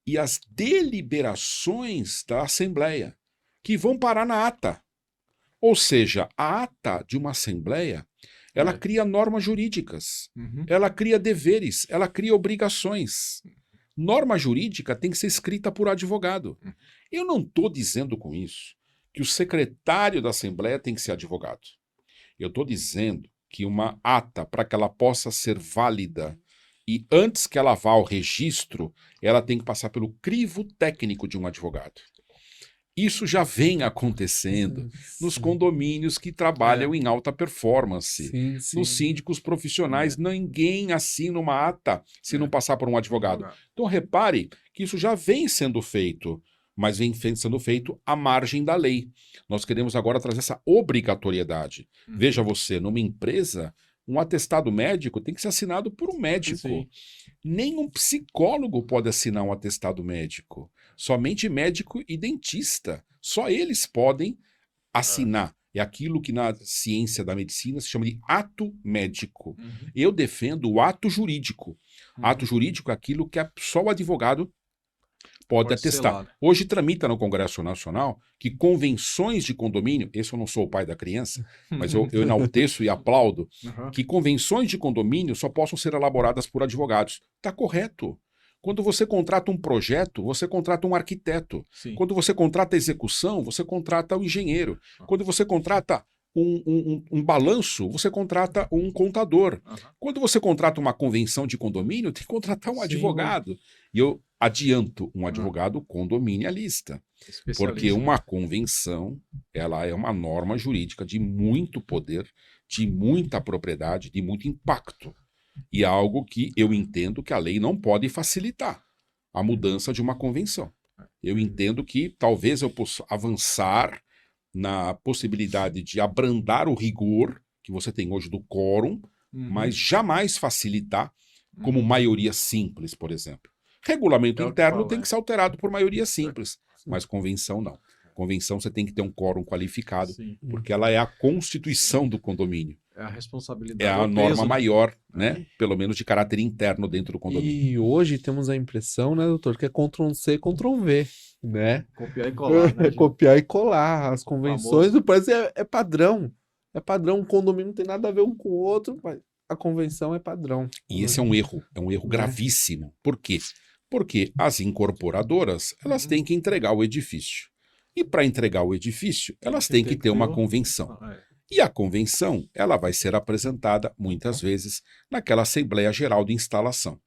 e as deliberações da Assembleia, que vão parar na ata. Ou seja, a ata de uma Assembleia, ela cria normas jurídicas, Uhum. ela cria deveres, ela cria obrigações. Norma jurídica tem que ser escrita por advogado. Eu não estou dizendo com isso que o secretário da Assembleia tem que ser advogado. Eu estou dizendo que uma ata, para que ela possa ser válida, e antes que ela vá ao registro, ela tem que passar pelo crivo técnico de um advogado. Isso já vem acontecendo nos condomínios que trabalham em alta performance. Sim, sim. Nos síndicos profissionais, ninguém assina uma ata se não passar por um advogado. Então repare que isso já vem sendo feito, mas vem sendo feito à margem da lei. Nós queremos agora trazer essa obrigatoriedade. Veja você, numa empresa, um atestado médico tem que ser assinado por um médico. Sim. Nenhum psicólogo pode assinar um atestado médico. Somente médico e dentista. Só eles podem assinar. É aquilo que na ciência da medicina se chama de ato médico. Eu defendo o ato jurídico. Ato jurídico é aquilo que só o advogado pode atestar. selar. Hoje tramita no Congresso Nacional que convenções de condomínio, esse eu não sou o pai da criança, mas eu enalteço e aplaudo, Uhum. que convenções de condomínio só possam ser elaboradas por advogados. Está correto. Quando você contrata um projeto, você contrata um arquiteto. Sim. Quando você contrata a execução, você contrata o engenheiro. Quando você contrata um balanço, você contrata um contador. Uhum. Quando você contrata uma convenção de condomínio, tem que contratar um Sim. advogado. E eu adianto um advogado condominialista. Porque uma convenção, ela é uma norma jurídica de muito poder, de muita propriedade, de muito impacto. E é algo que eu entendo que a lei não pode facilitar a mudança de uma convenção. Eu entendo que talvez eu possa avançar na possibilidade de abrandar o rigor que você tem hoje do quórum, mas jamais facilitar como maioria simples, por exemplo. Regulamento É o que interno fala, tem que ser alterado por maioria simples, mas convenção não. Convenção você tem que ter um quórum qualificado, Sim. porque ela é a constituição do condomínio. É a responsabilidade. É a o norma peso, né? maior, né? Pelo menos de caráter interno dentro do condomínio. E hoje temos a impressão, né, doutor, que é Ctrl+C, Ctrl+V, né? Copiar e colar, né? Copiar e colar. As convenções Famoso. do país é padrão. É padrão, o condomínio não tem nada a ver um com o outro, mas a convenção é padrão. E esse é um erro gravíssimo. Por quê? Porque as incorporadoras, elas têm que entregar o edifício. E para entregar o edifício, elas têm que ter uma convenção. E a convenção, ela vai ser apresentada, muitas vezes, naquela Assembleia Geral de Instalação.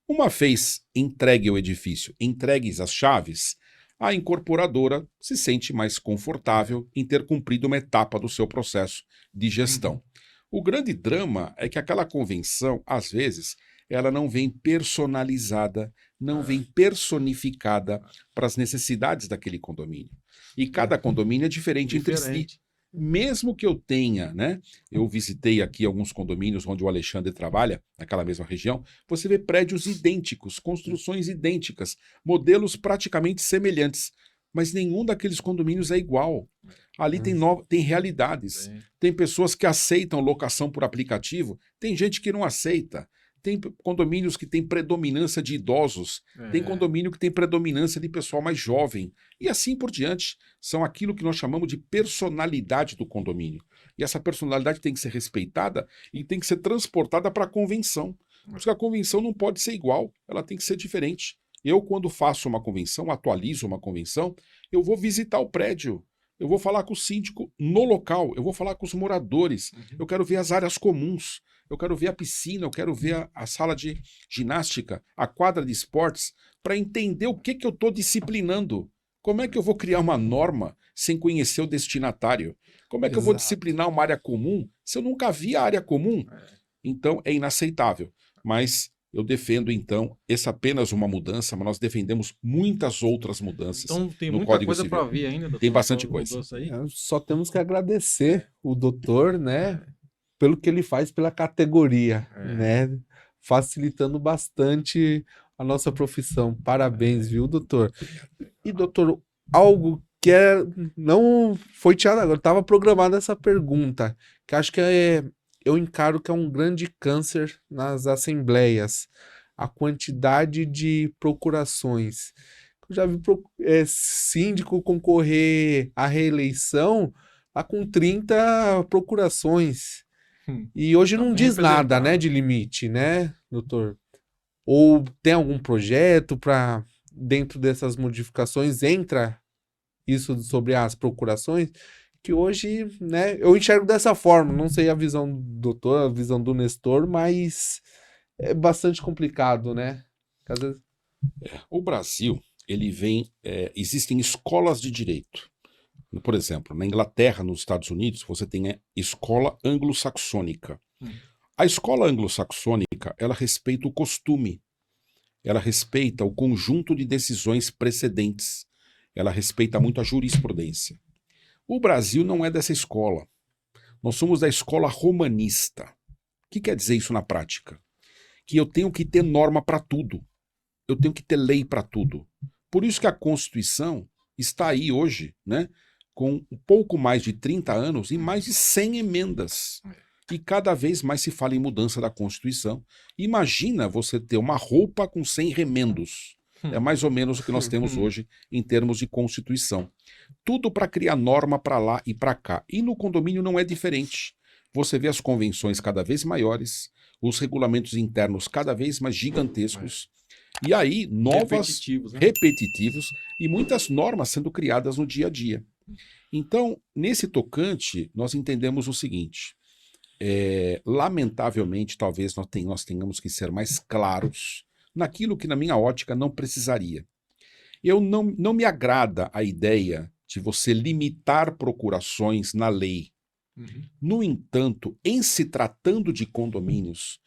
Uma vez entregue o edifício, entregues as chaves, a incorporadora se sente mais confortável em ter cumprido uma etapa do seu processo de gestão. O grande drama é que aquela convenção, às vezes, ela não vem personalizada, não vem personificada para as necessidades daquele condomínio. E cada condomínio é diferente entre si. Mesmo que eu tenha, né? Eu visitei aqui alguns condomínios onde o Alexandre trabalha, naquela mesma região, você vê prédios idênticos, construções idênticas, modelos praticamente semelhantes, mas nenhum daqueles condomínios é igual. Ali tem realidades. Tem pessoas que aceitam locação por aplicativo, tem gente que não aceita. Tem condomínios que têm predominância de idosos, tem condomínio que tem predominância de pessoal mais jovem, e assim por diante. São aquilo que nós chamamos de personalidade do condomínio. E essa personalidade tem que ser respeitada e tem que ser transportada para a convenção. Porque a convenção não pode ser igual, ela tem que ser diferente. Eu, quando faço uma convenção, atualizo uma convenção, eu vou visitar o prédio, eu vou falar com o síndico no local, eu vou falar com os moradores, eu quero ver as áreas comuns, eu quero ver a piscina, eu quero ver a sala de ginástica, a quadra de esportes, para entender o que eu estou disciplinando. Como é que eu vou criar uma norma sem conhecer o destinatário? Como é que eu vou disciplinar uma área comum se eu nunca vi a área comum? Então, é inaceitável. Mas eu defendo, então, essa apenas uma mudança, mas nós defendemos muitas outras mudanças. Então tem no muita Código coisa Civil. para vir ainda, doutor. Tem bastante coisa. Só temos que agradecer o doutor, né? Pelo que ele faz pela categoria, né? facilitando bastante a nossa profissão. Parabéns, viu, doutor? E, doutor, algo que não foi tirado agora, estava programada essa pergunta, que acho que eu encaro que é um grande câncer nas assembleias, a quantidade de procurações. Eu já vi síndico concorrer à reeleição lá com 30 procurações. E hoje não diz nada, né, de limite, né, doutor? Ou tem algum projeto para, dentro dessas modificações, entra isso sobre as procurações, que hoje, né, eu enxergo dessa forma, não sei a visão do doutor, a visão do Nestor, mas é bastante complicado, né? Às vezes... O Brasil, ele vem, existem escolas de direito. Por exemplo, na Inglaterra, nos Estados Unidos, você tem a escola anglo-saxônica. A escola anglo-saxônica, ela respeita o costume, ela respeita o conjunto de decisões precedentes, ela respeita muito a jurisprudência. O Brasil não é dessa escola. Nós somos da escola romanista. O que quer dizer isso na prática? Que eu tenho que ter norma para tudo. Eu tenho que ter lei para tudo. Por isso que a Constituição está aí hoje, né, com um pouco mais de 30 anos e mais de 100 emendas. E cada vez mais se fala em mudança da Constituição. Imagina você ter uma roupa com 100 remendos. É mais ou menos o que nós temos hoje em termos de Constituição. Tudo para criar norma para lá e para cá. E no condomínio não é diferente. Você vê as convenções cada vez maiores, os regulamentos internos cada vez mais gigantescos, e aí novas, repetitivos, e muitas normas sendo criadas no dia a dia. Então, nesse tocante, nós entendemos o seguinte, lamentavelmente, talvez nós tenhamos que ser mais claros naquilo que, na minha ótica, não precisaria. Não me agrada a ideia de você limitar procurações na lei. No entanto, em se tratando de condomínios,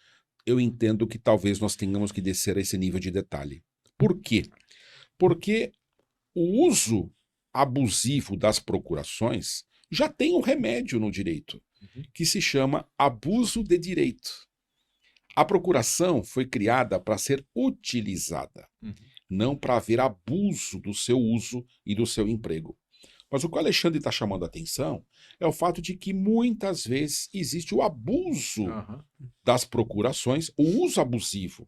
eu entendo que talvez nós tenhamos que descer a esse nível de detalhe. Por quê? Porque o uso abusivo das procurações já tem um remédio no direito, que se chama abuso de direito. A procuração foi criada para ser utilizada, não para haver abuso do seu uso e do seu emprego. Mas o que o Alexandre está chamando a atenção é o fato de que muitas vezes existe o abuso das procurações, o uso abusivo.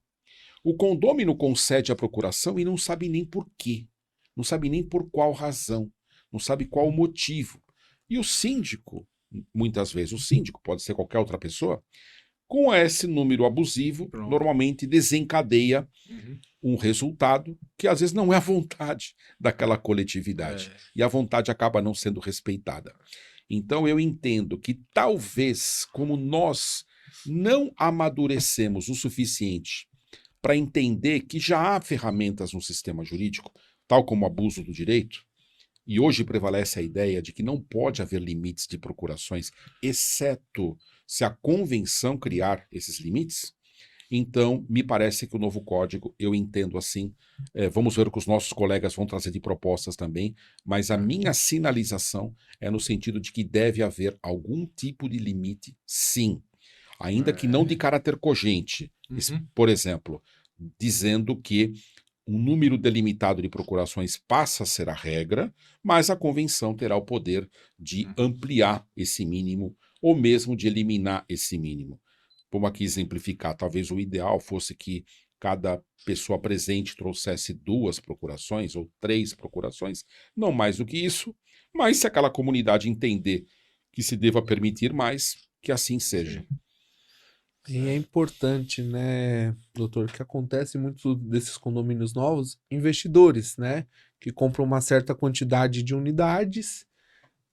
O condômino concede a procuração e não sabe nem por quê, não sabe nem por qual razão, não sabe qual o motivo. E o síndico, muitas vezes o síndico, pode ser qualquer outra pessoa, com esse número abusivo, normalmente desencadeia um resultado que às vezes não é a vontade daquela coletividade. E a vontade acaba não sendo respeitada. Então eu entendo que talvez, como nós não amadurecemos o suficiente para entender que já há ferramentas no sistema jurídico, tal como o abuso do direito, e hoje prevalece a ideia de que não pode haver limites de procurações, exceto se a convenção criar esses limites, então me parece que o novo código, eu entendo assim, vamos ver o que os nossos colegas vão trazer de propostas também, mas a minha sinalização é no sentido de que deve haver algum tipo de limite, sim, ainda que não de caráter cogente, por exemplo, dizendo que um número delimitado de procurações passa a ser a regra, mas a convenção terá o poder de ampliar esse mínimo ou mesmo de eliminar esse mínimo. Vamos aqui exemplificar, talvez o ideal fosse que cada pessoa presente trouxesse 2 procurações ou 3 procurações, não mais do que isso, mas se aquela comunidade entender que se deva permitir mais, que assim seja. E é importante, né, doutor, que acontece muito desses condomínios novos, investidores, né, que compram uma certa quantidade de unidades,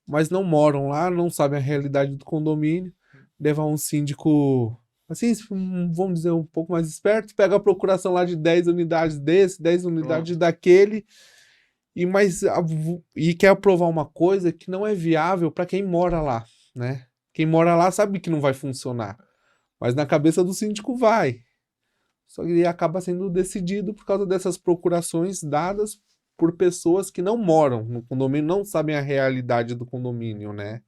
mas não moram lá, não sabem a realidade do condomínio, levar um síndico, assim, vamos dizer, um pouco mais esperto, pega a procuração lá de 10 unidades desse, 10 unidades daquele, e quer aprovar uma coisa que não é viável para quem mora lá, né? Quem mora lá sabe que não vai funcionar. Mas na cabeça do síndico vai. Só que ele acaba sendo decidido por causa dessas procurações dadas por pessoas que não moram no condomínio, não sabem a realidade do condomínio, né?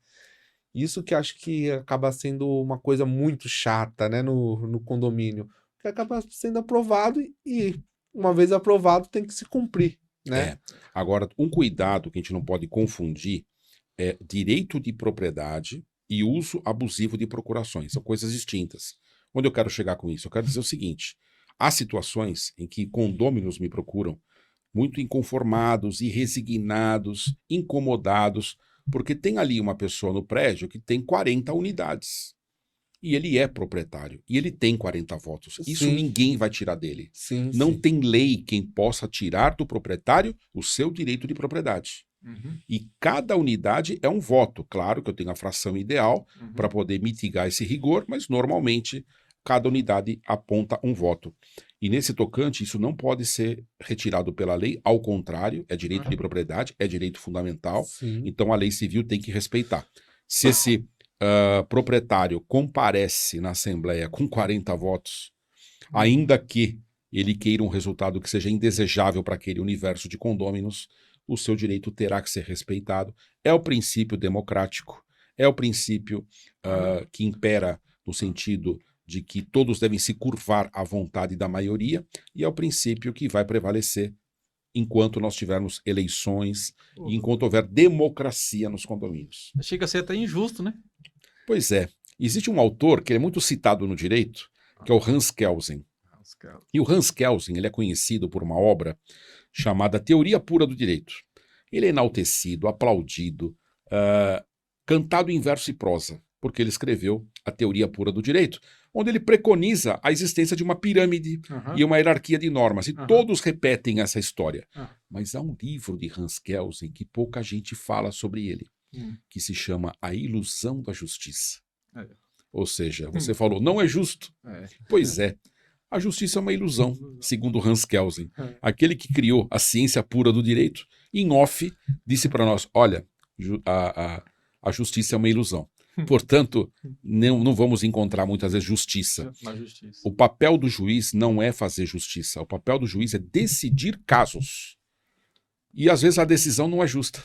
Isso que acho que acaba sendo uma coisa muito chata, né, no condomínio. que acaba sendo aprovado e uma vez aprovado tem que se cumprir, né? Agora, um cuidado que a gente não pode confundir é direito de propriedade e uso abusivo de procurações. São coisas distintas. Onde eu quero chegar com isso? Eu quero dizer o seguinte, há situações em que condôminos me procuram muito inconformados, irresignados, incomodados, porque tem ali uma pessoa no prédio que tem 40 unidades. E ele é proprietário. E ele tem 40 votos. Isso Sim. ninguém vai tirar dele. Sim, Não sim. tem lei quem possa tirar do proprietário o seu direito de propriedade. E cada unidade é um voto. Claro que eu tenho a fração ideal para poder mitigar esse rigor, mas normalmente cada unidade aponta um voto. E nesse tocante, isso não pode ser retirado pela lei, ao contrário, é direito de propriedade, é direito fundamental, Sim. então a lei civil tem que respeitar. Se esse proprietário comparece na Assembleia com 40 votos, ainda que ele queira um resultado que seja indesejável para aquele universo de condôminos, o seu direito terá que ser respeitado. É o princípio democrático, é o princípio que impera no sentido de que todos devem se curvar à vontade da maioria, e é o princípio que vai prevalecer enquanto nós tivermos eleições e enquanto houver democracia nos condomínios. Chega a ser até injusto, né? Pois é. Existe um autor que é muito citado no direito, que é o Hans Kelsen. E o Hans Kelsen ele é conhecido por uma obra chamada Teoria Pura do Direito. Ele é enaltecido, aplaudido, cantado em verso e prosa, porque ele escreveu a Teoria Pura do Direito, onde ele preconiza a existência de uma pirâmide e uma hierarquia de normas, e todos repetem essa história. Mas há um livro de Hans Kelsen que pouca gente fala sobre ele, que se chama A Ilusão da Justiça. Ou seja, você falou, não é justo. Pois é. A justiça é uma ilusão, segundo Hans Kelsen. Aquele que criou a ciência pura do direito, em off, disse para nós, olha, a justiça é uma ilusão. Portanto, não vamos encontrar muitas vezes justiça. O papel do juiz não é fazer justiça. O papel do juiz é decidir casos. E às vezes a decisão não é justa.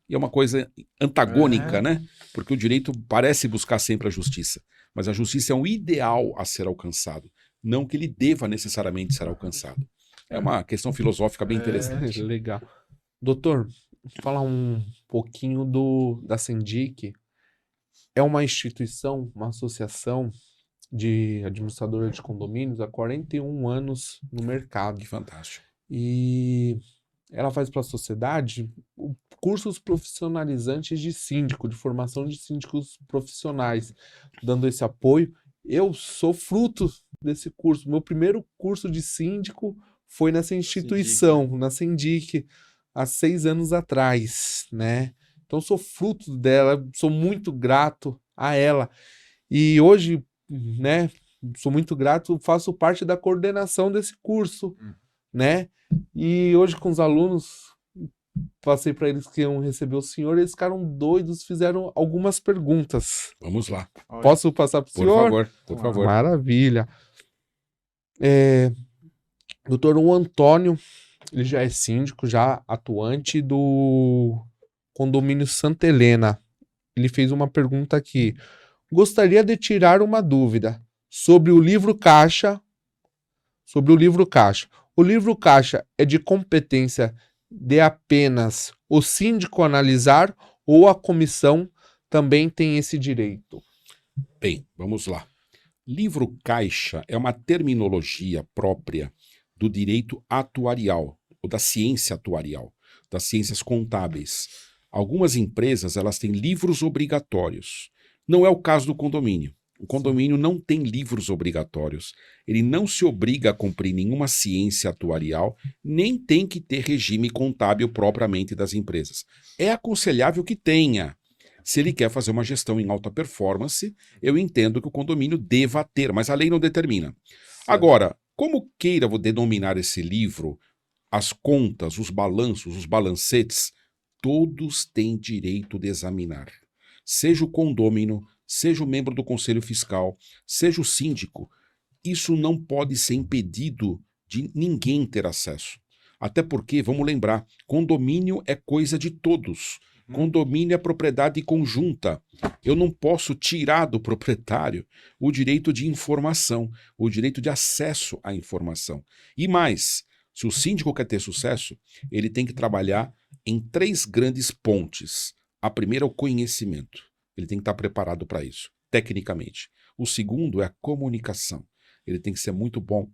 E é uma coisa antagônica, né? Porque o direito parece buscar sempre a justiça. Mas a justiça é um ideal a ser alcançado. Não que ele deva necessariamente ser alcançado. É uma questão filosófica bem interessante. Legal. Doutor, falar um pouquinho da Sendic. É uma instituição, uma associação de administradora de condomínios há 41 anos no mercado. Que fantástico. E ela faz para a sociedade cursos profissionalizantes de síndico, de formação de síndicos profissionais, dando esse apoio. Eu sou fruto desse curso. Meu primeiro curso de síndico foi nessa instituição, na Sendic, há 6 anos atrás, né? Então, sou fruto dela, sou muito grato a ela. E hoje, né, sou muito grato, faço parte da coordenação desse curso, né? E hoje, com os alunos, passei para eles que iam receber o senhor, eles ficaram doidos, fizeram algumas perguntas. Vamos lá. Posso passar para o senhor? Por favor. Maravilha. Doutor, o Antônio, ele já é síndico, já atuante do condomínio Santa Helena. Ele fez uma pergunta aqui. Gostaria de tirar uma dúvida sobre o livro caixa. O livro caixa é de competência de apenas o síndico analisar ou a comissão também tem esse direito? Bem, vamos lá. Livro caixa é uma terminologia própria do direito atuarial, ou da ciência atuarial, das ciências contábeis. Algumas empresas elas têm livros obrigatórios. Não é o caso do condomínio. O condomínio não tem livros obrigatórios. Ele não se obriga a cumprir nenhuma ciência atuarial, nem tem que ter regime contábil propriamente das empresas. É aconselhável que tenha. Se ele quer fazer uma gestão em alta performance, eu entendo que o condomínio deva ter, mas a lei não determina. Agora, como queira vou denominar esse livro, as contas, os balanços, os balancetes, todos têm direito de examinar. Seja o condômino, seja o membro do conselho fiscal, seja o síndico, isso não pode ser impedido de ninguém ter acesso. Até porque, vamos lembrar, condomínio é coisa de todos. Condomínio é propriedade conjunta. Eu não posso tirar do proprietário o direito de informação, o direito de acesso à informação. E mais, se o síndico quer ter sucesso, ele tem que trabalhar em 3 grandes pontes. A primeira é o conhecimento. Ele tem que estar preparado para isso, tecnicamente. O segundo é a comunicação. Ele tem que ser muito bom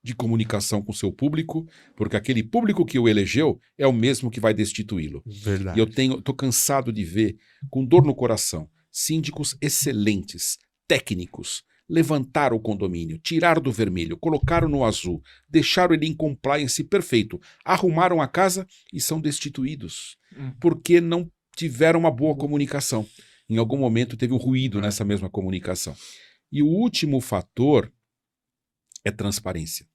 de comunicação com o seu público, porque aquele público que o elegeu é o mesmo que vai destituí-lo. Verdade. E eu estou cansado de ver, com dor no coração, síndicos excelentes, técnicos, levantaram o condomínio, tiraram do vermelho, colocaram no azul, deixaram ele em compliance perfeito, arrumaram a casa e são destituídos, porque não tiveram uma boa comunicação. Em algum momento teve um ruído nessa mesma comunicação. E o último fator é transparência.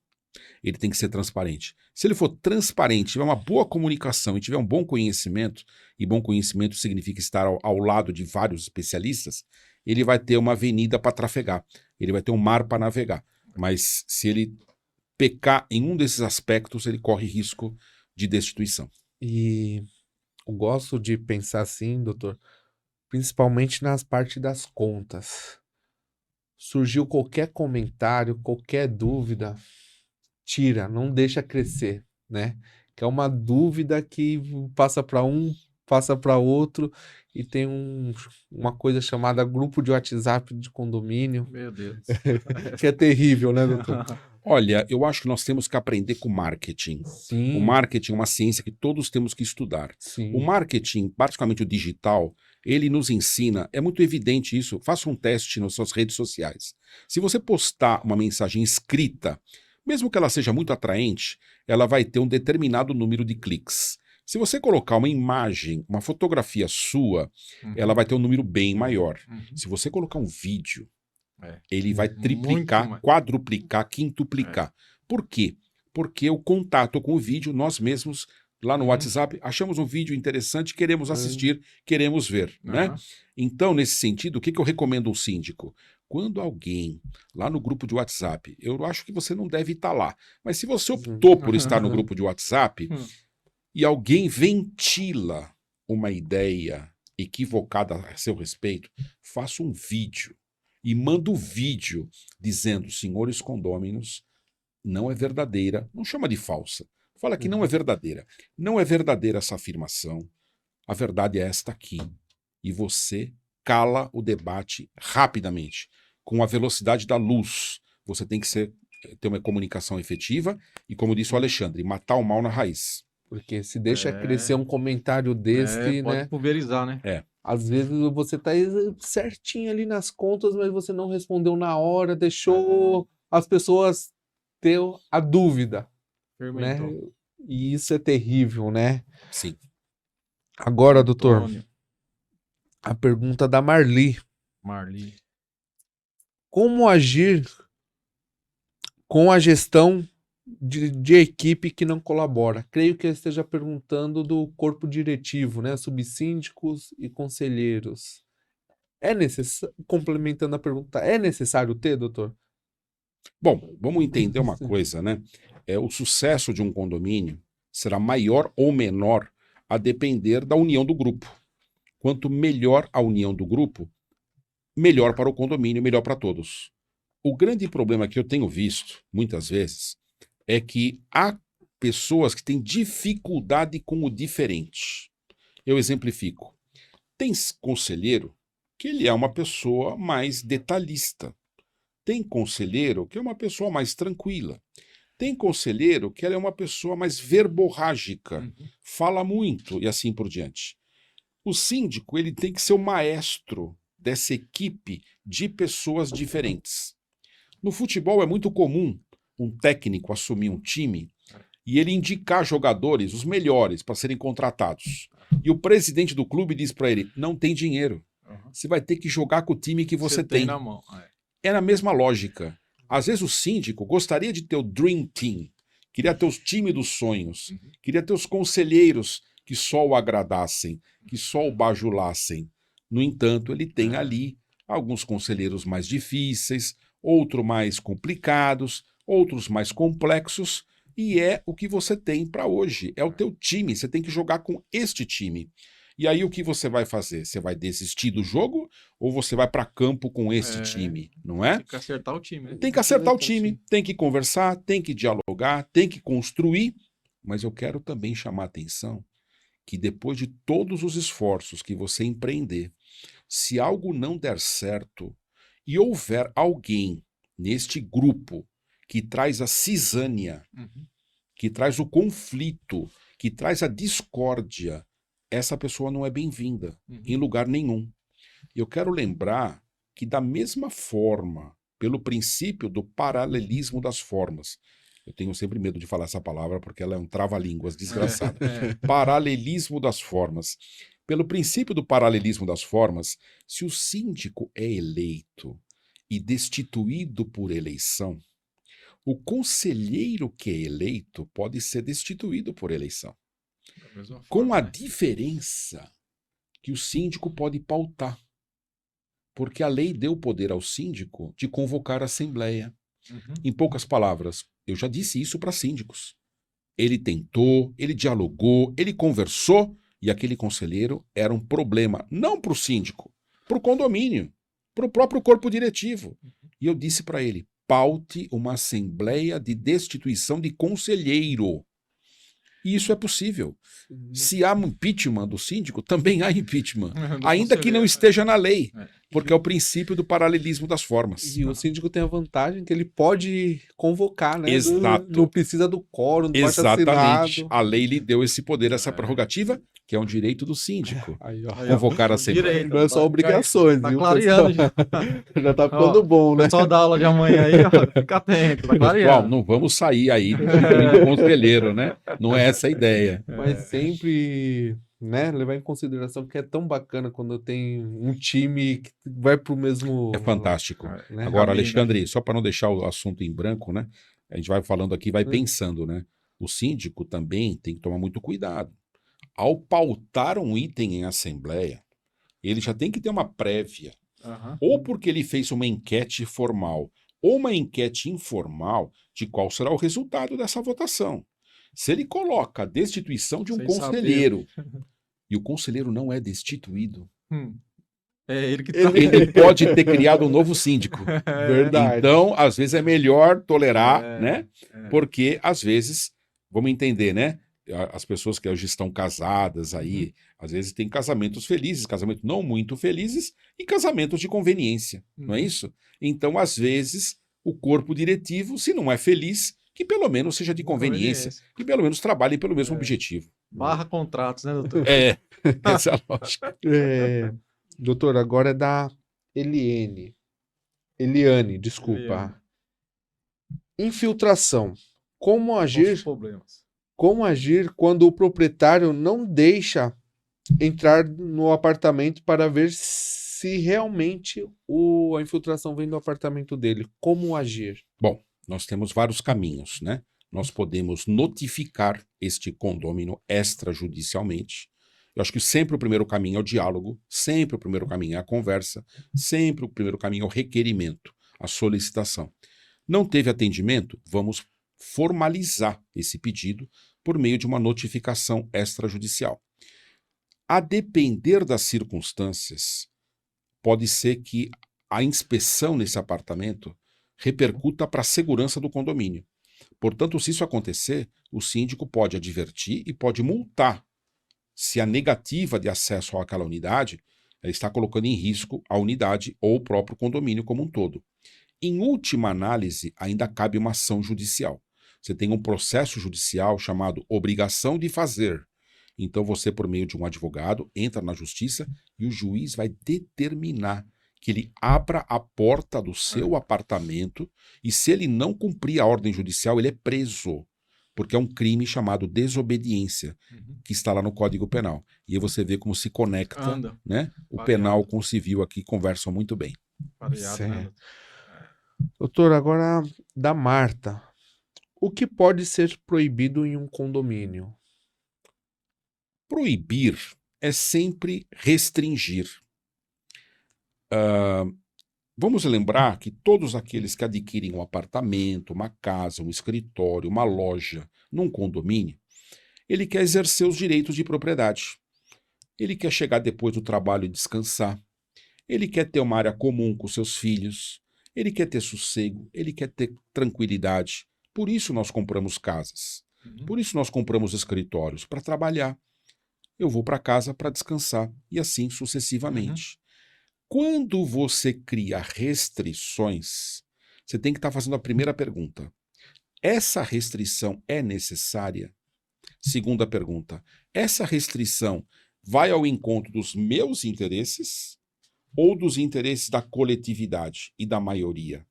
Ele tem que ser transparente. Se ele for transparente, tiver uma boa comunicação e tiver um bom conhecimento, e bom conhecimento significa estar ao lado de vários especialistas, ele vai ter uma avenida para trafegar, ele vai ter um mar para navegar. Mas se ele pecar em um desses aspectos, ele corre risco de destituição. E eu gosto de pensar assim, doutor, principalmente nas partes das contas. Surgiu qualquer comentário, qualquer dúvida, tira, não deixa crescer, né? Que é uma dúvida que passa para um, passa para outro, e tem uma coisa chamada grupo de WhatsApp de condomínio, Meu Deus. que é terrível, né, doutor? Olha, eu acho que nós temos que aprender com marketing. Sim. O marketing é uma ciência que todos temos que estudar. Sim. O marketing, particularmente o digital, ele nos ensina, é muito evidente isso, faça um teste nas suas redes sociais. Se você postar uma mensagem escrita, mesmo que ela seja muito atraente, ela vai ter um determinado número de cliques. Se você colocar uma imagem, uma fotografia sua, ela vai ter um número bem maior. Se você colocar um vídeo, ele vai triplicar, quadruplicar, quintuplicar. Por quê? Porque o contato com o vídeo, nós mesmos, lá no WhatsApp, achamos um vídeo interessante, queremos assistir, queremos ver, né? Então, nesse sentido, o que eu recomendo ao síndico? Quando alguém, lá no grupo de WhatsApp, eu acho que você não deve estar lá, mas se você optou por estar no grupo de WhatsApp e alguém ventila uma ideia equivocada a seu respeito, faça um vídeo e manda o vídeo dizendo, senhores condôminos, não é verdadeira, não chama de falsa, fala que não é verdadeira. Não é verdadeira essa afirmação, a verdade é esta aqui. E você cala o debate rapidamente, com a velocidade da luz. Você tem que ter uma comunicação efetiva e, como disse o Alexandre, matar o mal na raiz. Porque se deixa crescer um comentário desse, pode né? pulverizar, né? Às vezes você tá certinho ali nas contas, mas você não respondeu na hora, deixou as pessoas ter a dúvida, né? Fermentou. E isso é terrível, né? Sim. Agora, doutor, Antônio. a pergunta da Marli. Marli. Como agir com a gestão de equipe que não colabora? Creio que ele esteja perguntando do corpo diretivo, né? Subsíndicos e conselheiros. É necessário, complementando a pergunta, é necessário ter, doutor? Bom, vamos entender uma coisa, né? O sucesso de um condomínio será maior ou menor a depender da união do grupo. Quanto melhor a união do grupo, melhor para o condomínio, melhor para todos. O grande problema que eu tenho visto, muitas vezes, é que há pessoas que têm dificuldade com o diferente. Eu exemplifico. Tem conselheiro que ele é uma pessoa mais detalhista. Tem conselheiro que é uma pessoa mais tranquila. Tem conselheiro que ela é uma pessoa mais verborrágica, fala muito e assim por diante. O síndico ele tem que ser o maestro dessa equipe de pessoas diferentes. No futebol é muito comum um técnico assumir um time e ele indicar jogadores, os melhores, para serem contratados. E o presidente do clube diz para ele, não tem dinheiro. Você vai ter que jogar com o time que você tem. Na mão. É na mesma lógica. Às vezes o síndico gostaria de ter o Dream Team, queria ter os times dos sonhos, queria ter os conselheiros que só o agradassem, que só o bajulassem. No entanto, ele tem ali alguns conselheiros mais difíceis, outros mais complicados, outros mais complexos, e é o que você tem para hoje. É o teu time, você tem que jogar com este time. E aí o que você vai fazer? Você vai desistir do jogo ou você vai para campo com esse time, não é? Tem que acertar o time, né? Tem que acertar o time, tem que conversar, tem que dialogar, tem que construir, mas eu quero também chamar a atenção que depois de todos os esforços que você empreender, se algo não der certo e houver alguém neste grupo que traz a cisânia, que traz o conflito, que traz a discórdia, essa pessoa não é bem-vinda em lugar nenhum. Eu quero lembrar que da mesma forma, pelo princípio do paralelismo das formas, eu tenho sempre medo de falar essa palavra porque ela é um trava-línguas desgraçado. Paralelismo das formas. Pelo princípio do paralelismo das formas, se o síndico é eleito e destituído por eleição, o conselheiro que é eleito pode ser destituído por eleição. Com a diferença que o síndico pode pautar. Porque a lei deu poder ao síndico de convocar a assembleia. Em poucas palavras, eu já disse isso para síndicos. Ele tentou, ele dialogou, ele conversou e aquele conselheiro era um problema, não para o síndico, para o condomínio, para o próprio corpo diretivo. E eu disse para ele, paute uma assembleia de destituição de conselheiro. E isso é possível. Se há impeachment do síndico, também há impeachment. Ainda que não esteja na lei. Porque é o princípio do paralelismo das formas. E o síndico tem a vantagem que ele pode convocar, né? Exato. Não precisa do quórum, do Exatamente. A lei lhe deu esse poder, essa prerrogativa, que é um direito do síndico. Aí, ó. Convocar a assembleia. Não é só obrigações, Tá viu, clareando já. Já tá ficando bom, né? Pessoal da aula de amanhã aí, ó, fica atento, tá Pessoal, clareando. não vamos sair aí de conselheiro, né? Não é essa a ideia. Mas sempre, né, levar em consideração que é tão bacana quando tem um time que vai pro mesmo... É fantástico. né? Agora, Alexandre, só para não deixar o assunto em branco, né? A gente vai falando aqui, vai pensando, né? O síndico também tem que tomar muito cuidado. Ao pautar um item em assembleia, ele já tem que ter uma prévia. Ou porque ele fez uma enquete formal, ou uma enquete informal de qual será o resultado dessa votação. Se ele coloca a destituição de um Sem conselheiro, e o conselheiro não é destituído, É ele que tá... ele pode ter criado um novo síndico. Verdade. Então, às vezes é melhor tolerar, né? Porque, às vezes, vamos entender, né? As pessoas que hoje estão casadas aí, às vezes tem casamentos felizes, casamentos não muito felizes e casamentos de conveniência, não é isso? Então, às vezes, o corpo diretivo, se não é feliz, que pelo menos seja de conveniência, que pelo menos trabalhe pelo mesmo objetivo. Barra contratos, né, doutor? Essa é a lógica. Doutor, agora é da Eliane, desculpa. Infiltração. Como agir quando o proprietário não deixa entrar no apartamento para ver se realmente a infiltração vem do apartamento dele? Como agir? Bom, nós temos vários caminhos, né? Nós podemos notificar este condômino extrajudicialmente. Eu acho que sempre o primeiro caminho é o diálogo, sempre o primeiro caminho é a conversa, sempre o primeiro caminho é o requerimento, a solicitação. Não teve atendimento? Vamos formalizar esse pedido por meio de uma notificação extrajudicial. A depender das circunstâncias, pode ser que a inspeção nesse apartamento repercuta para a segurança do condomínio. Portanto, se isso acontecer, o síndico pode advertir e pode multar se a negativa de acesso àquela unidade está colocando em risco a unidade ou o próprio condomínio como um todo. Em última análise, ainda cabe uma ação judicial. Você tem um processo judicial chamado obrigação de fazer. Então você, por meio de um advogado, entra na justiça e o juiz vai determinar que ele abra a porta do seu apartamento e se ele não cumprir a ordem judicial, ele é preso. Porque é um crime chamado desobediência, que está lá no Código Penal. E aí você vê como se conecta, né? O penal com o civil aqui conversam muito bem. Certo. Doutor, agora da Marta. O que pode ser proibido em um condomínio? Proibir é sempre restringir. Vamos lembrar que todos aqueles que adquirem um apartamento, uma casa, um escritório, uma loja, num condomínio, ele quer exercer os direitos de propriedade. ele quer chegar depois do trabalho e descansar, ele quer ter uma área comum com seus filhos, ele quer ter sossego, ele quer ter tranquilidade. Por isso nós compramos casas, por isso nós compramos escritórios, para trabalhar. Eu vou para casa para descansar, e assim sucessivamente. Quando você cria restrições, você tem que estar fazendo a primeira pergunta. Essa restrição é necessária? Segunda pergunta. Essa restrição vai ao encontro dos meus interesses ou dos interesses da coletividade e da maioria?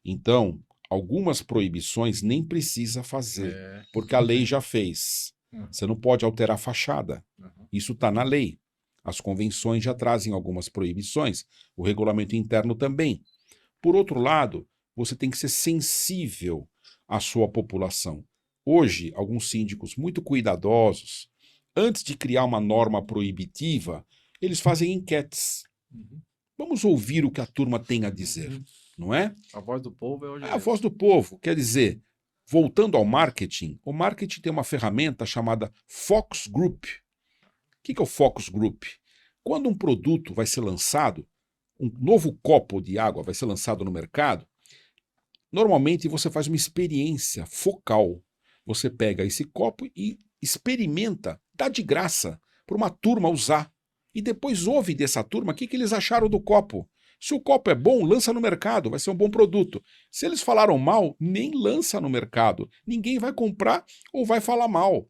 Então, algumas proibições nem precisa fazer, porque a lei já fez. Você não pode alterar a fachada. Isso está na lei. As convenções já trazem algumas proibições, o regulamento interno também. Por outro lado, você tem que ser sensível à sua população. Hoje, alguns síndicos muito cuidadosos, antes de criar uma norma proibitiva, eles fazem enquetes. Vamos ouvir o que a turma tem a dizer, não é? A voz do povo é hoje. É a voz do povo. Quer dizer, voltando ao marketing, o marketing tem uma ferramenta chamada Focus Group. O que é o Focus Group? Quando um produto vai ser lançado, um novo copo de água vai ser lançado no mercado, normalmente você faz uma experiência focal. Você pega esse copo e experimenta, dá de graça para uma turma usar. E depois ouve dessa turma o que eles acharam do copo. Se o copo é bom, lança no mercado, vai ser um bom produto. Se eles falaram mal, nem lança no mercado. Ninguém vai comprar ou vai falar mal.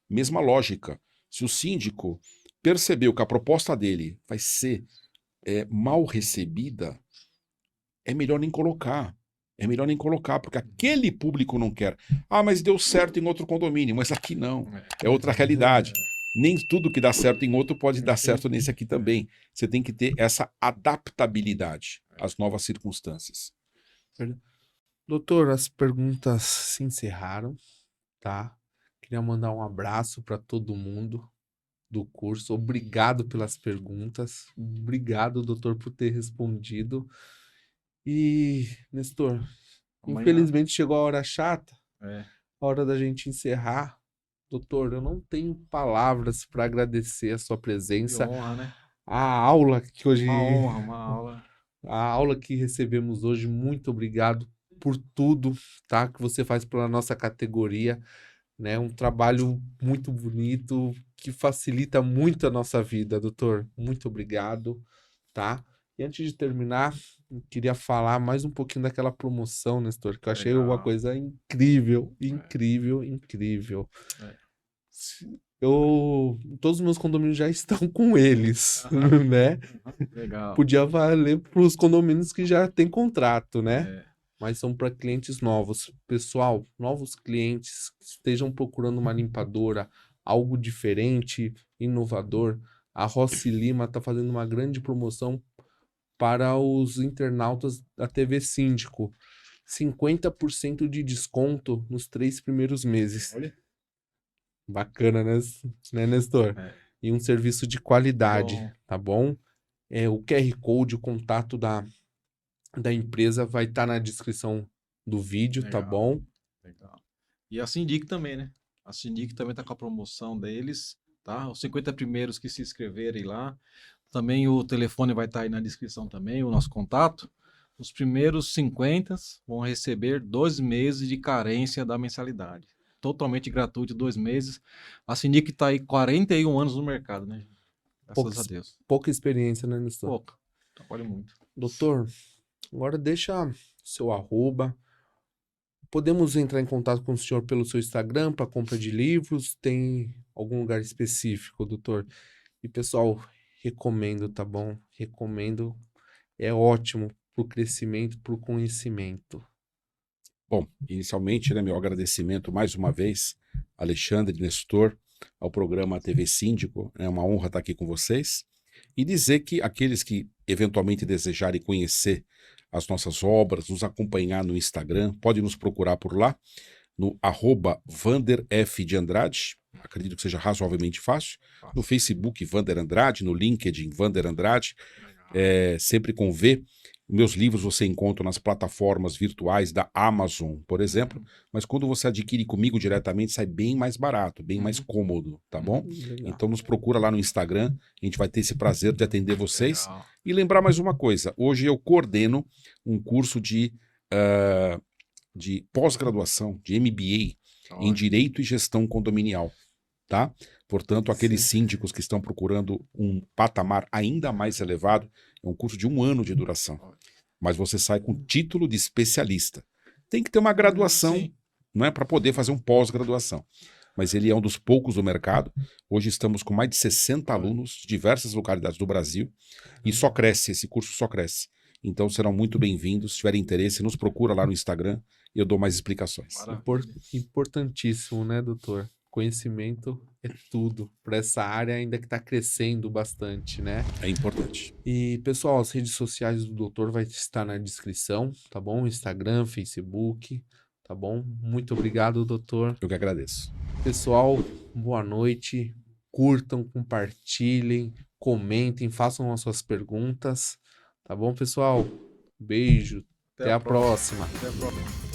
Mesma lógica. Se o síndico percebeu que a proposta dele vai ser mal recebida, é melhor nem colocar. É melhor nem colocar, porque aquele público não quer. Ah, mas deu certo em outro condomínio, mas aqui não. É outra realidade. Nem tudo que dá certo em outro pode dar certo nesse aqui também. Você tem que ter essa adaptabilidade às novas circunstâncias. Doutor, as perguntas se encerraram, tá? Queria mandar um abraço para todo mundo do curso. Obrigado pelas perguntas. Obrigado, doutor, por ter respondido. E, Nestor, Amanhã. infelizmente chegou a hora chata, É. a hora da gente encerrar. Doutor, eu não tenho palavras para agradecer a sua Que presença, honra, né? a aula que hoje, Uma honra, uma aula. a aula que recebemos hoje. Muito obrigado por tudo, tá, que você faz pela nossa categoria, né? Um trabalho muito bonito que facilita muito a nossa vida, doutor. Muito obrigado, tá? E antes de terminar, eu queria falar mais um pouquinho daquela promoção, Nestor, que eu achei Legal. uma coisa incrível, incrível, incrível. Todos os meus condomínios já estão com eles, né? Legal. Podia valer para os condomínios que já têm contrato, né? É. Mas são para clientes novos. Pessoal, novos clientes que estejam procurando uma limpadora, algo diferente, inovador. A Rossi Lima está fazendo uma grande promoção para os internautas da TV Síndico. 50% de desconto nos 3 primeiros meses. Olha. Bacana, né, Nestor? É. E um serviço de qualidade, Bom. tá bom? O QR Code, o contato da empresa vai estar na descrição do vídeo, tá Legal. bom? Legal. E a Sindic também, né? A Sindic também tá com a promoção deles, tá? Os 50 primeiros que se inscreverem lá. Também o telefone vai estar aí na descrição também, o nosso contato. Os primeiros 50 vão receber 2 meses de carência da mensalidade. Totalmente gratuito, 2 meses. A Sindic tá aí 41 anos no mercado, né? Graças a Deus. Pouca experiência, né, Nestor? Pouco. Trabalha muito. Doutor, agora deixa seu arroba. Podemos entrar em contato com o senhor pelo seu Instagram para compra de livros? Tem algum lugar específico, doutor? E, pessoal, recomendo, tá bom? Recomendo. É ótimo pro crescimento, pro conhecimento. Bom, inicialmente, né, meu agradecimento mais uma vez, Alexandre, Nestor, ao programa TV Síndico. É uma honra estar aqui com vocês. E dizer que aqueles que eventualmente desejarem conhecer as nossas obras, nos acompanhar no Instagram, pode nos procurar por lá, no @VanderF de Andrade, acredito que seja razoavelmente fácil, no Facebook Vander Andrade, no LinkedIn Vander Andrade, sempre com V, Meus livros você encontra nas plataformas virtuais da Amazon, por exemplo, mas quando você adquire comigo diretamente, sai bem mais barato, bem mais cômodo, tá bom? Legal. Então nos procura lá no Instagram, a gente vai ter esse prazer de atender vocês. Legal. E lembrar mais uma coisa, hoje eu coordeno um curso de pós-graduação, de MBA, em Direito e Gestão Condominial, tá? Portanto, aqueles síndicos que estão procurando um patamar ainda mais elevado, é um curso de 1 ano de duração. Mas você sai com título de especialista. Tem que ter uma graduação, Sim. não é, para poder fazer um pós-graduação. Mas ele é um dos poucos do mercado. Hoje estamos com mais de 60 alunos de diversas localidades do Brasil e só cresce, esse curso só cresce. Então serão muito bem-vindos. Se tiverem interesse, nos procura lá no Instagram e eu dou mais explicações. Importantíssimo, né, doutor? Conhecimento é tudo para essa área ainda que está crescendo bastante, né? É importante. E, pessoal, as redes sociais do doutor vai estar na descrição, tá bom? Instagram, Facebook, tá bom? Muito obrigado, doutor. Eu que agradeço. Pessoal, boa noite. Curtam, compartilhem, comentem, façam as suas perguntas, tá bom, pessoal? Beijo. Até a próxima. Até a próxima.